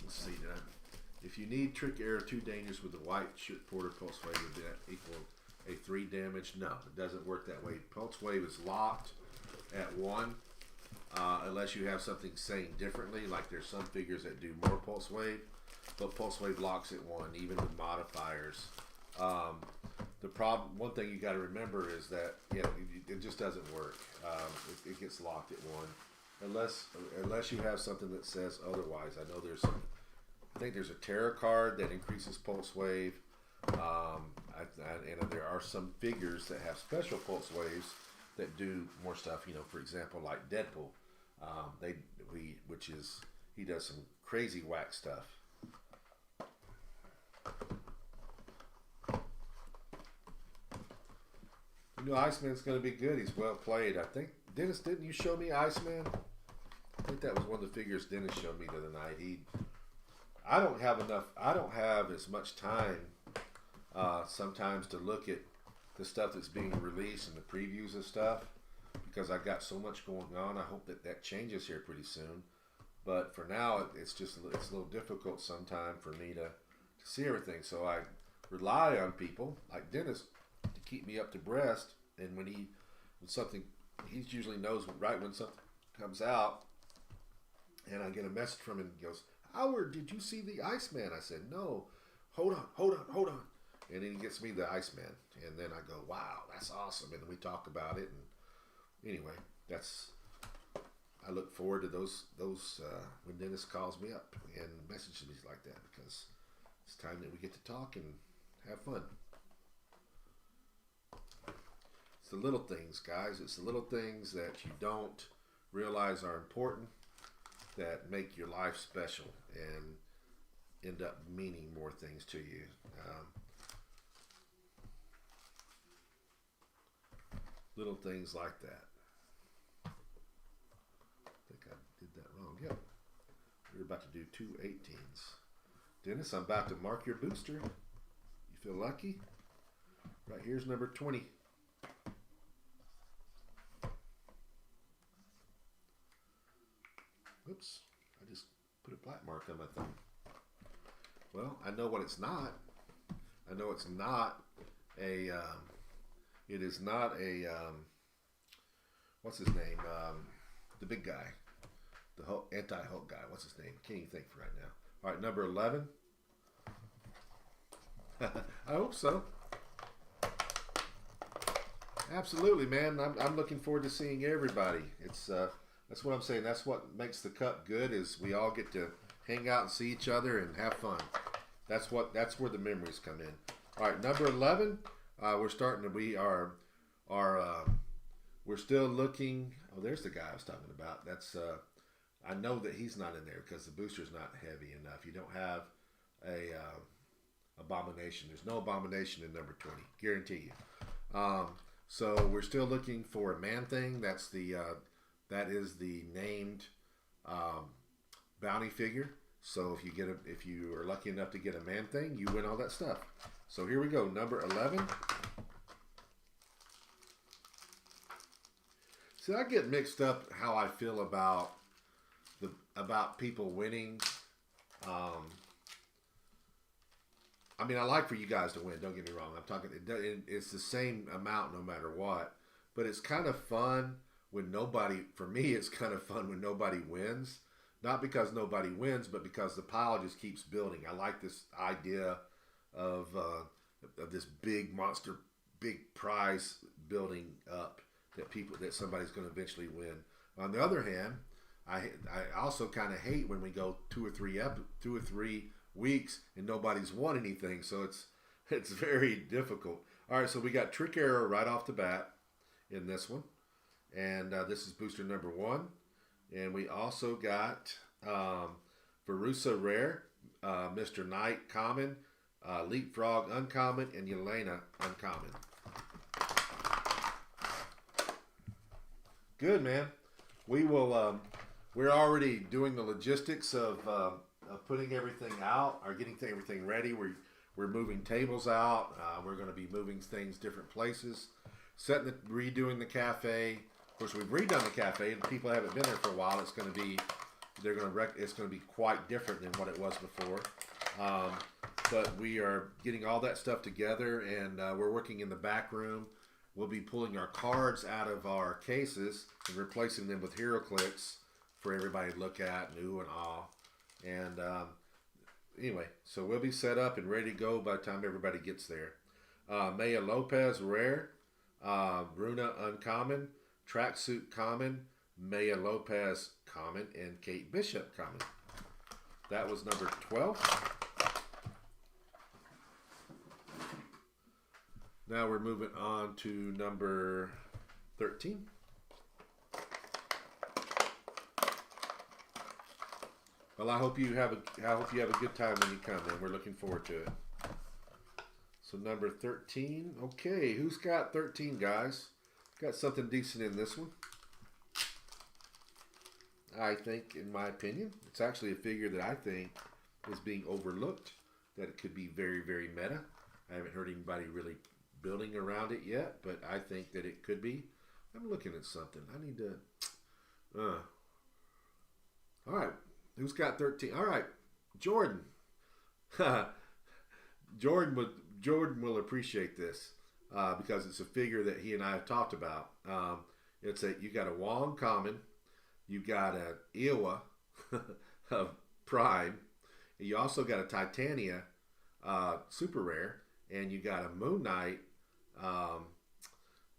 Let's see now. If you need Trick Arrow 2 dangerous with the white shoot Porter Pulse Wave, would that equal a 3 damage? No, it doesn't work that way. Pulse Wave is locked at 1. Unless you have something saying differently, like there's some figures that do more Pulse Wave, but Pulse Wave locks at 1, even with modifiers. The problem, one thing you got to remember is that it just doesn't work. It gets locked at 1, unless you have something that says otherwise. I know I think there's a Terror card that increases Pulse Wave, and there are some figures that have special Pulse Waves that do more stuff. You know, for example, like Deadpool. He does some crazy whack stuff. You know, Iceman's going to be good. He's well played. I think, Dennis, didn't you show me Iceman? I think that was one of the figures Dennis showed me the other night. I don't have as much time sometimes to look at the stuff that's being released and the previews of stuff, because I got so much going on. I hope that changes here pretty soon. But for now, it's a little difficult sometimes for me to see everything. So I rely on people like Dennis to keep me up to breast. And when something, he usually knows right when something comes out. And I get a message from him. He goes, "Howard, did you see the Iceman?" I said, "No. Hold on." And then he gets me the Iceman. And then I go, "Wow, that's awesome." And then we talk about it. And anyway, I look forward to those when Dennis calls me up and messages me like that, because it's time that we get to talk and have fun. It's the little things, guys. It's the little things that you don't realize are important that make your life special and end up meaning more things to you. Little things like that. I think I did that wrong. Yep. We're about to do 2 18s. Dennis, I'm about to mark your booster. You feel lucky? Right here's number 20. Oops. I just put a black mark on my thumb. Well, I know what it's not. I know it's not a... it is not a... what's his name? The big guy. The anti-Hulk guy. What's his name? Can't even think for right now. All right, number 11. I hope so. Absolutely, man. I'm looking forward to seeing everybody. It's that's what I'm saying. That's what makes the cup good is we all get to hang out and see each other and have fun. That's where the memories come in. All right, number 11. We're starting to are we're still looking. Oh, there's the guy I was talking about. That's I know that he's not in there because the booster's not heavy enough. You don't have a abomination. There's no abomination in number 20. Guarantee you. So we're still looking for a man thing. That is the named bounty figure. So if you are lucky enough to get a man thing, you win all that stuff. So here we go, number 11. See, I get mixed up how I feel about people winning. I mean, I like for you guys to win. Don't get me wrong. I'm talking. It's the same amount no matter what. But it's kind of fun when nobody. For me, it's kind of fun when nobody wins. Not because nobody wins, but because the pile just keeps building. I like this idea of this big monster, big prize building up that somebody's going to eventually win. On the other hand, I also kind of hate when we go two or three weeks and nobody's won anything. So it's very difficult. All right, so we got Trick Arrow right off the bat in this one, and this is booster number 1. And we also got Verusa Rare, Mr. Knight Common, Leapfrog Uncommon, and Yelena Uncommon. Good, man. We will. We're already doing the logistics of putting everything out, or getting everything ready. We're moving tables out. We're going to be moving things different places, redoing the cafe. Of course, we've redone the cafe, and people haven't been there for a while. It's going to be quite different than what it was before. But we are getting all that stuff together, and we're working in the back room. We'll be pulling our cards out of our cases and replacing them with HeroClix for everybody to look at and ooh and ah. And anyway, so we'll be set up and ready to go by the time everybody gets there. Maya Lopez Rare, Runa Uncommon, Tracksuit Common, Maya Lopez Common, and Kate Bishop Common. That was number 12. Now we're moving on to number 13. Well, I hope you have a good time when you come, and we're looking forward to it. So number 13. Okay, who's got 13, guys? Got something decent in this one. I think, in my opinion, it's actually a figure that I think is being overlooked, that it could be very, very meta. I haven't heard anybody really building around it yet, but I think that it could be. I'm looking at something. I need to... All right. Who's got 13? All right. Jordan. Jordan will appreciate this because it's a figure that he and I have talked about. You got a Wong Common. You got a Iowa of Prime. You also got a Titania Super Rare. And you got a Moon Knight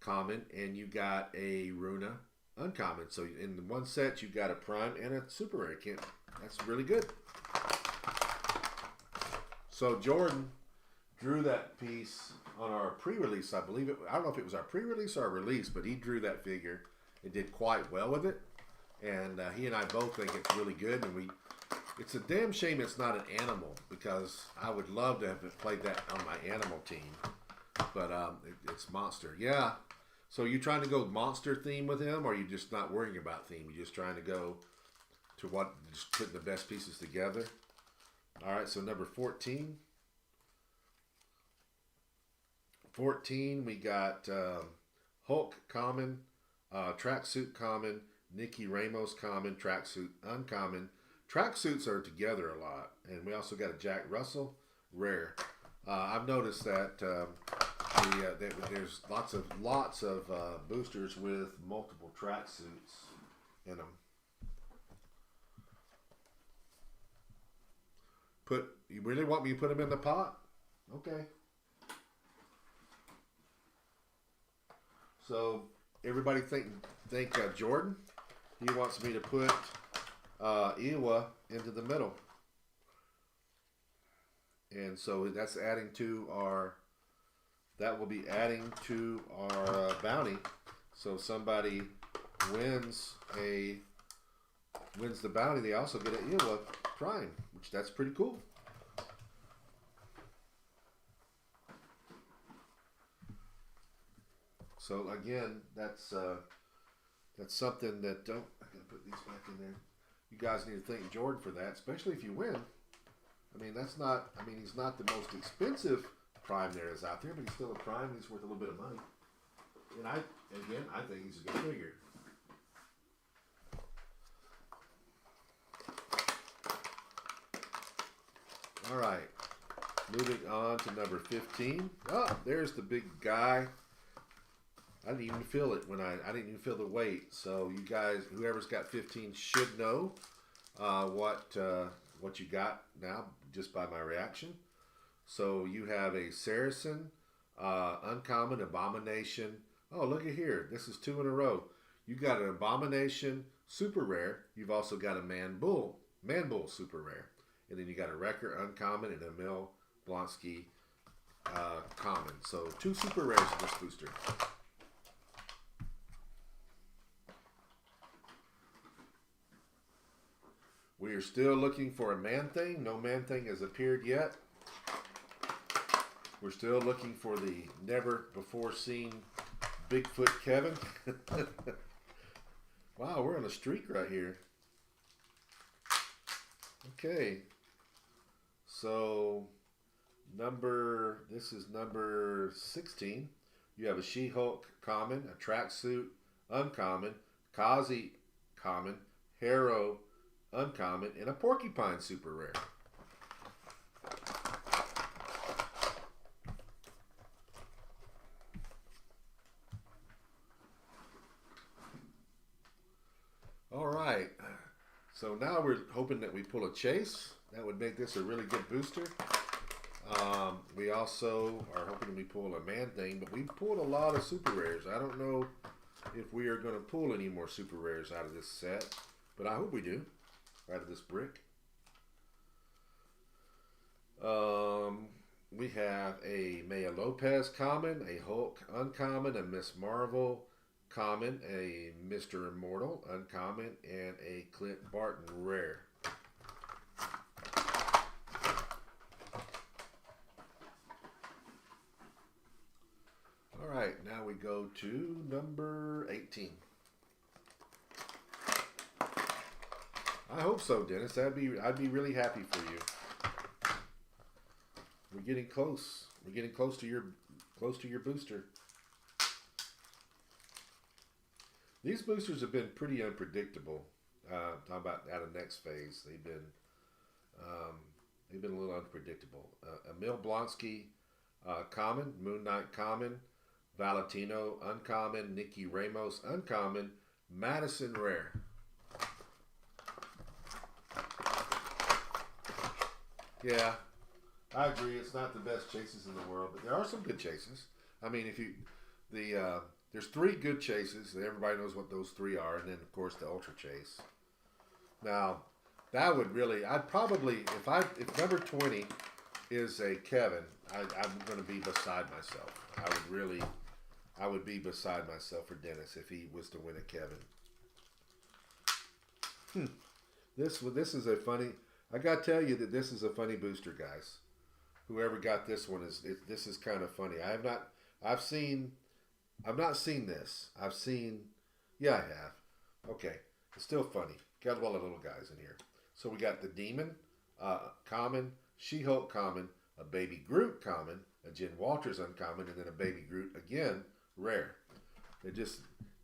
Common. And you got a Runa Uncommon. So in one set, you got a Prime and a Super Rare. That's really good. So Jordan drew that piece on our pre-release, I believe it. I don't know if it was our pre-release or our release, but he drew that figure and did quite well with it. And he and I both think it's really good. And it's a damn shame it's not an animal, because I would love to have played that on my animal team. But it's monster. Yeah. So you trying to go monster theme with him, or are you just not worrying about theme? You're just trying to go to just putting the best pieces together? All right, so number 14. 14, we got Hulk Common, Tracksuit Common, Nikki Ramos Common, Tracksuit Uncommon. Tracksuits are together a lot. And we also got a Jack Russell Rare. I've noticed that there's lots of boosters with multiple tracksuits in them. You really want me to put them in the pot? Okay. So everybody think Jordan. He wants me to put Iowa into the middle, and so that's adding to our. That will be adding to our bounty. So if somebody wins the bounty, they also get an Iowa prime, which that's pretty cool. So again, that's something that I gotta put these back in there. You guys need to thank Jordan for that, especially if you win. I mean, he's not the most expensive prime there is out there, but he's still a prime. He's worth a little bit of money. And I think he's a good figure. All right, moving on to number 15. Oh, there's the big guy. I didn't even feel it I didn't even feel the weight. So you guys, whoever's got 15 should know what you got now just by my reaction. So you have a Saracen, Uncommon, Abomination. Oh, look at here. This is 2 in a row. You got an Abomination, Super Rare. You've also got a Man Bull Super Rare. And then you got a Wrecker, Uncommon, and a Emil Blonsky, Common. So 2 Super Rares in this booster. We are still looking for a Man-Thing. No Man-Thing has appeared yet. We're still looking for the never-before-seen Bigfoot Kevin. Wow, we're on a streak right here. Okay. So, this is number 16. You have a She-Hulk Common, a Tracksuit Uncommon, Kazi Common, Harrow Uncommon, and a Porcupine Super Rare. All right, so now we're hoping that we pull a chase. That would make this a really good booster. We also are hoping we pull a Man-Thing, but we've pulled a lot of Super Rares. I don't know if we are going to pull any more Super Rares out of this set, but I hope we do, out of this brick. We have a Maya Lopez Common, a Hulk Uncommon, a Miss Marvel Common, a Mr. Immortal Uncommon, and a Clint Barton Rare. Alright, now we go to number 18. I hope so, Dennis. I'd be really happy for you. We're getting close. We're getting close to your booster. These boosters have been pretty unpredictable. Talking about out of next phase, they've been a little unpredictable. Emil Blonsky, Common, Moon Knight Common, Valentino Uncommon, Nicky Ramos Uncommon, Madison Rare. Yeah, I agree. It's not the best chases in the world, but there are some good chases. I mean, there's 3 good chases. Everybody knows what those 3 are, and then of course the Ultra Chase. Now, that would really, I'd probably, if number 20 is a Kevin, I'm going to be beside myself. I would be beside myself for Dennis if he was to win a Kevin. This is a funny. I got to tell you that this is a funny booster, guys. Whoever got this one this is kind of funny. I've not seen this. Yeah, I have. Okay, it's still funny. Got a lot of little guys in here. So we got the Demon, Common, She-Hulk Common, a Baby Groot Common, a Jen Walters Uncommon, and then a Baby Groot again, Rare. You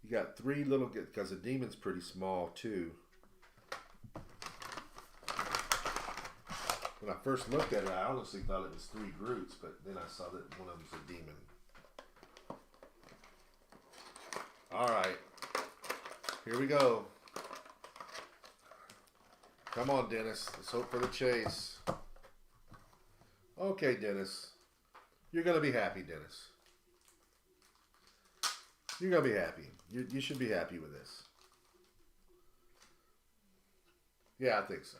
got 3 little, because the Demon's pretty small too. When I first looked at it, I honestly thought it was 3 Groots, but then I saw that one of them's a Demon. Alright, here we go. Come on, Dennis. Let's hope for the chase. Okay, Dennis. You're going to be happy, Dennis. You're gonna be happy. You should be happy with this. Yeah, I think so.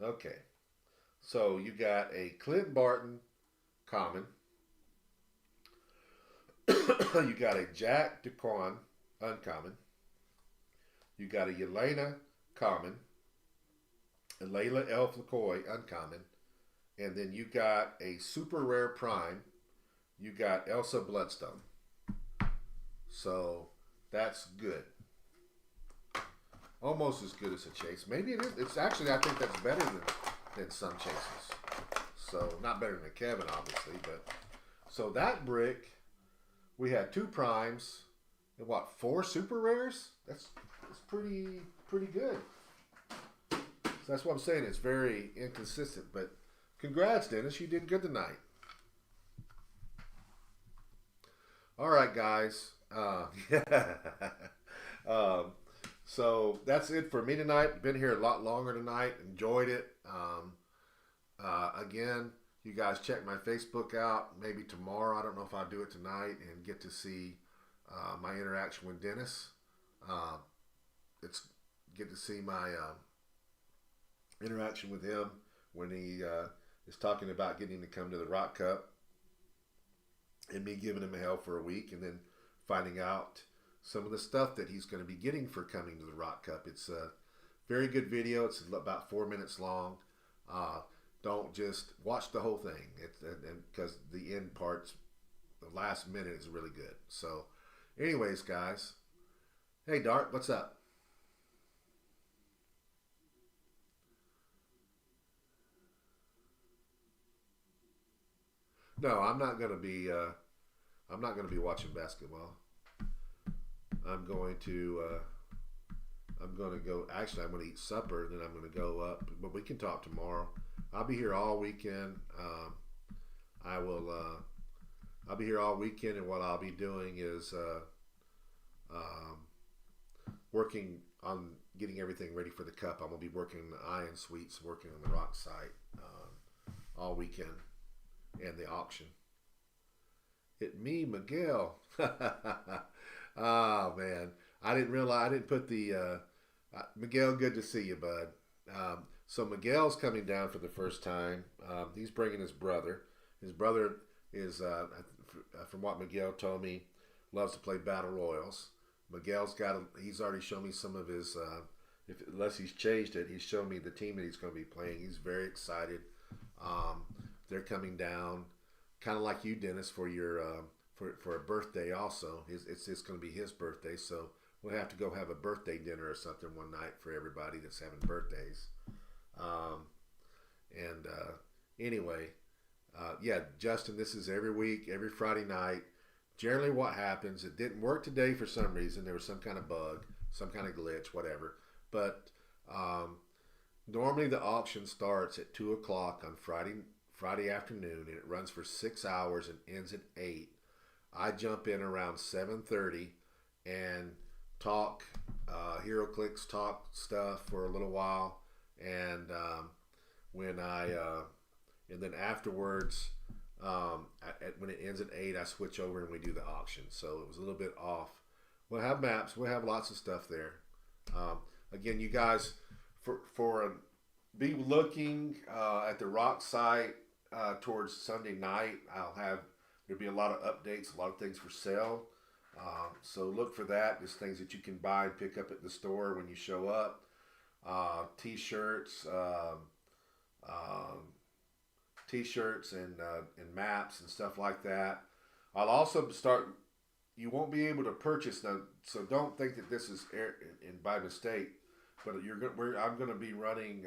Okay. So you got a Clint Barton common. You got a Jack DeQuan uncommon. You got a Yelena common. A Layla El Flacoy uncommon. And then you got a super rare prime. You got Elsa Bloodstone. So that's good. Almost as good as a chase. Maybe it is. It's actually, I think that's better than some chases. So not better than Kevin, obviously, but so that brick, we had 2 primes and what, 4 super rares? That's pretty good. So that's what I'm saying. It's very inconsistent, but congrats, Dennis. You did good tonight. All right, guys. Yeah. So that's it for me tonight. Been here a lot longer tonight. Enjoyed it. Again, you guys check my Facebook out. Maybe tomorrow. I don't know if I'll do it tonight and get to see my interaction with Dennis. It's get to see my interaction with him when he is talking about getting to come to the Rock Cup, and me giving him hell for a week, and then finding out some of the stuff that he's going to be getting for coming to the Rock Cup. It's a very good video. It's about 4 minutes long. Don't just watch the whole thing. Because the end parts, the last minute is really good. So, anyways, guys. Hey, Dart, what's up? No, I'm not going to be. I'm not going to be watching basketball. I'm going to go. Actually, I'm going to eat supper, then I'm going to go up. But we can talk tomorrow. I'll be here all weekend. I will. I'll be here all weekend, and what I'll be doing is working on getting everything ready for the cup. I'm going to be working in the Iron Suites, working on the Rock site all weekend, and the auction. It me, Miguel. Oh man, I didn't realize. I didn't put the Miguel. Good to see you, bud. So Miguel's coming down for the first time. He's bringing his brother. His brother is, from what Miguel told me, loves to play battle royals. Miguel's got. He's already shown me some of his. Unless he's changed it, he's shown me the team that he's going to be playing. He's very excited. They're coming down, kind of like you, Dennis, for your for a birthday. Also, it's going to be his birthday, so we'll have to go have a birthday dinner or something one night for everybody that's having birthdays. Anyway, yeah, Justin, this is every week, every Friday night. Generally, what happens? It didn't work today for some reason. There was some kind of bug, some kind of glitch, whatever. But normally the auction starts at 2:00 on Friday afternoon, and it runs for 6 hours and ends at 8. I jump in around 7:30 and talk HeroClix talk stuff for a little while, and and then afterwards, when it ends at 8, I switch over and we do the auction. So it was a little bit off. We'll have maps. We'll have lots of stuff there. Again, you guys, be looking at the Rock site towards Sunday night. There'll be a lot of updates, a lot of things for sale. So look for that. There's things that you can buy and pick up at the store when you show up. T-shirts, and maps and stuff like that. I'll also start. You won't be able to purchase them, so don't think that this is by mistake. But I'm going to be running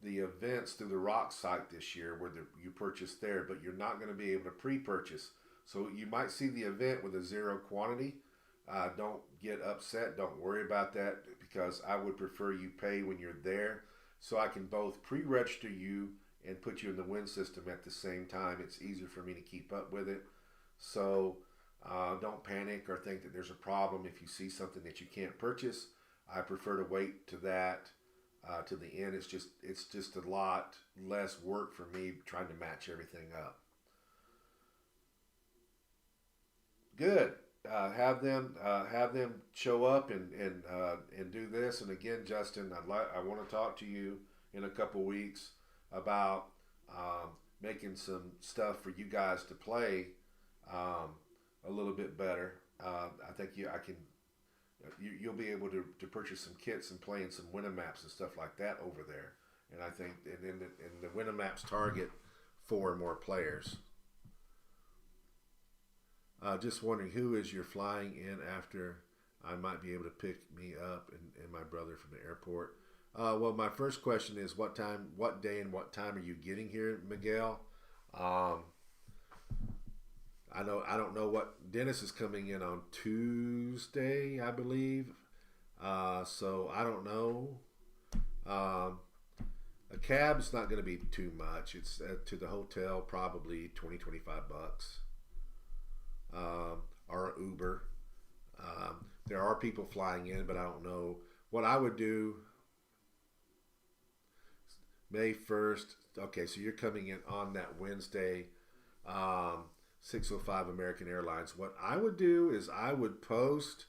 the events through the Rock site this year, where you purchase there, but you're not going to be able to pre-purchase. So you might see the event with a 0 quantity. Don't get upset. Don't worry about that, because I would prefer you pay when you're there, so I can both pre-register you and put you in the win system at the same time. It's easier for me to keep up with it. So don't panic or think that there's a problem if you see something that you can't purchase. I prefer to wait to that to the end. It's just a lot less work for me trying to match everything up. Good. Have them show up and do this. And again, Justin, I want to talk to you in a couple weeks about making some stuff for you guys to play a little bit better. I think you'll be able to purchase some kits and play in some winner maps and stuff like that over there. And I think and the winner maps target 4 or more players. Just wondering who is you're flying in after. I might be able to pick me up and my brother from the airport. Well, my first question is what day, and what time are you getting here, Miguel? I don't know what Dennis is coming in on Tuesday, I believe. So I don't know. A cab's not going to be too much. It's to the hotel probably $20-25. Or an Uber. There are people flying in, but I don't know. What I would do, May 1st, okay, so you're coming in on that Wednesday, 6:05 American Airlines. What I would do is I would post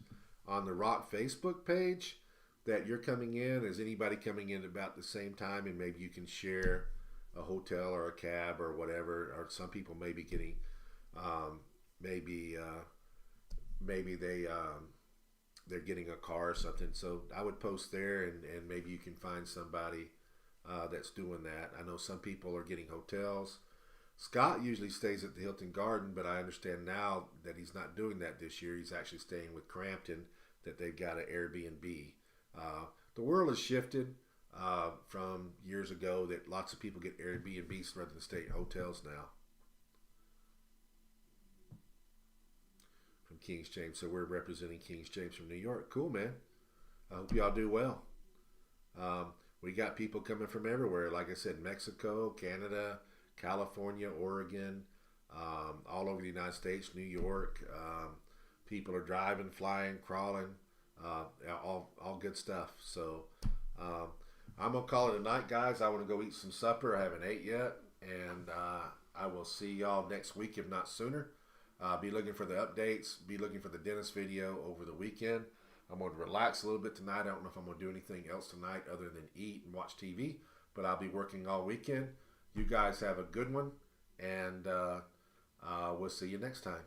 on the Rock Facebook page that you're coming in. Is anybody coming in about the same time? And maybe you can share a hotel or a cab or whatever. Or some people may be getting... maybe they're getting a car or something. So I would post there, and maybe you can find somebody that's doing that. I know some people are getting hotels. Scott usually stays at the Hilton Garden, but I understand now that he's not doing that this year. He's actually staying with Crampton, that they've got an Airbnb. The world has shifted from years ago that lots of people get Airbnbs rather than stay at hotels now. Kings James, so we're representing Kings James from New York. Cool, man. I hope y'all do well. We got people coming from everywhere. Like I said, Mexico, Canada, California, Oregon, all over the United States, New York. People are driving, flying, crawling, all good stuff. So I'm going to call it a night, guys. I want to go eat some supper. I haven't ate yet. And I will see y'all next week, if not sooner. Be looking for the updates. Be looking for the dentist video over the weekend. I'm going to relax a little bit tonight. I don't know if I'm going to do anything else tonight other than eat and watch TV. But I'll be working all weekend. You guys have a good one. And we'll see you next time.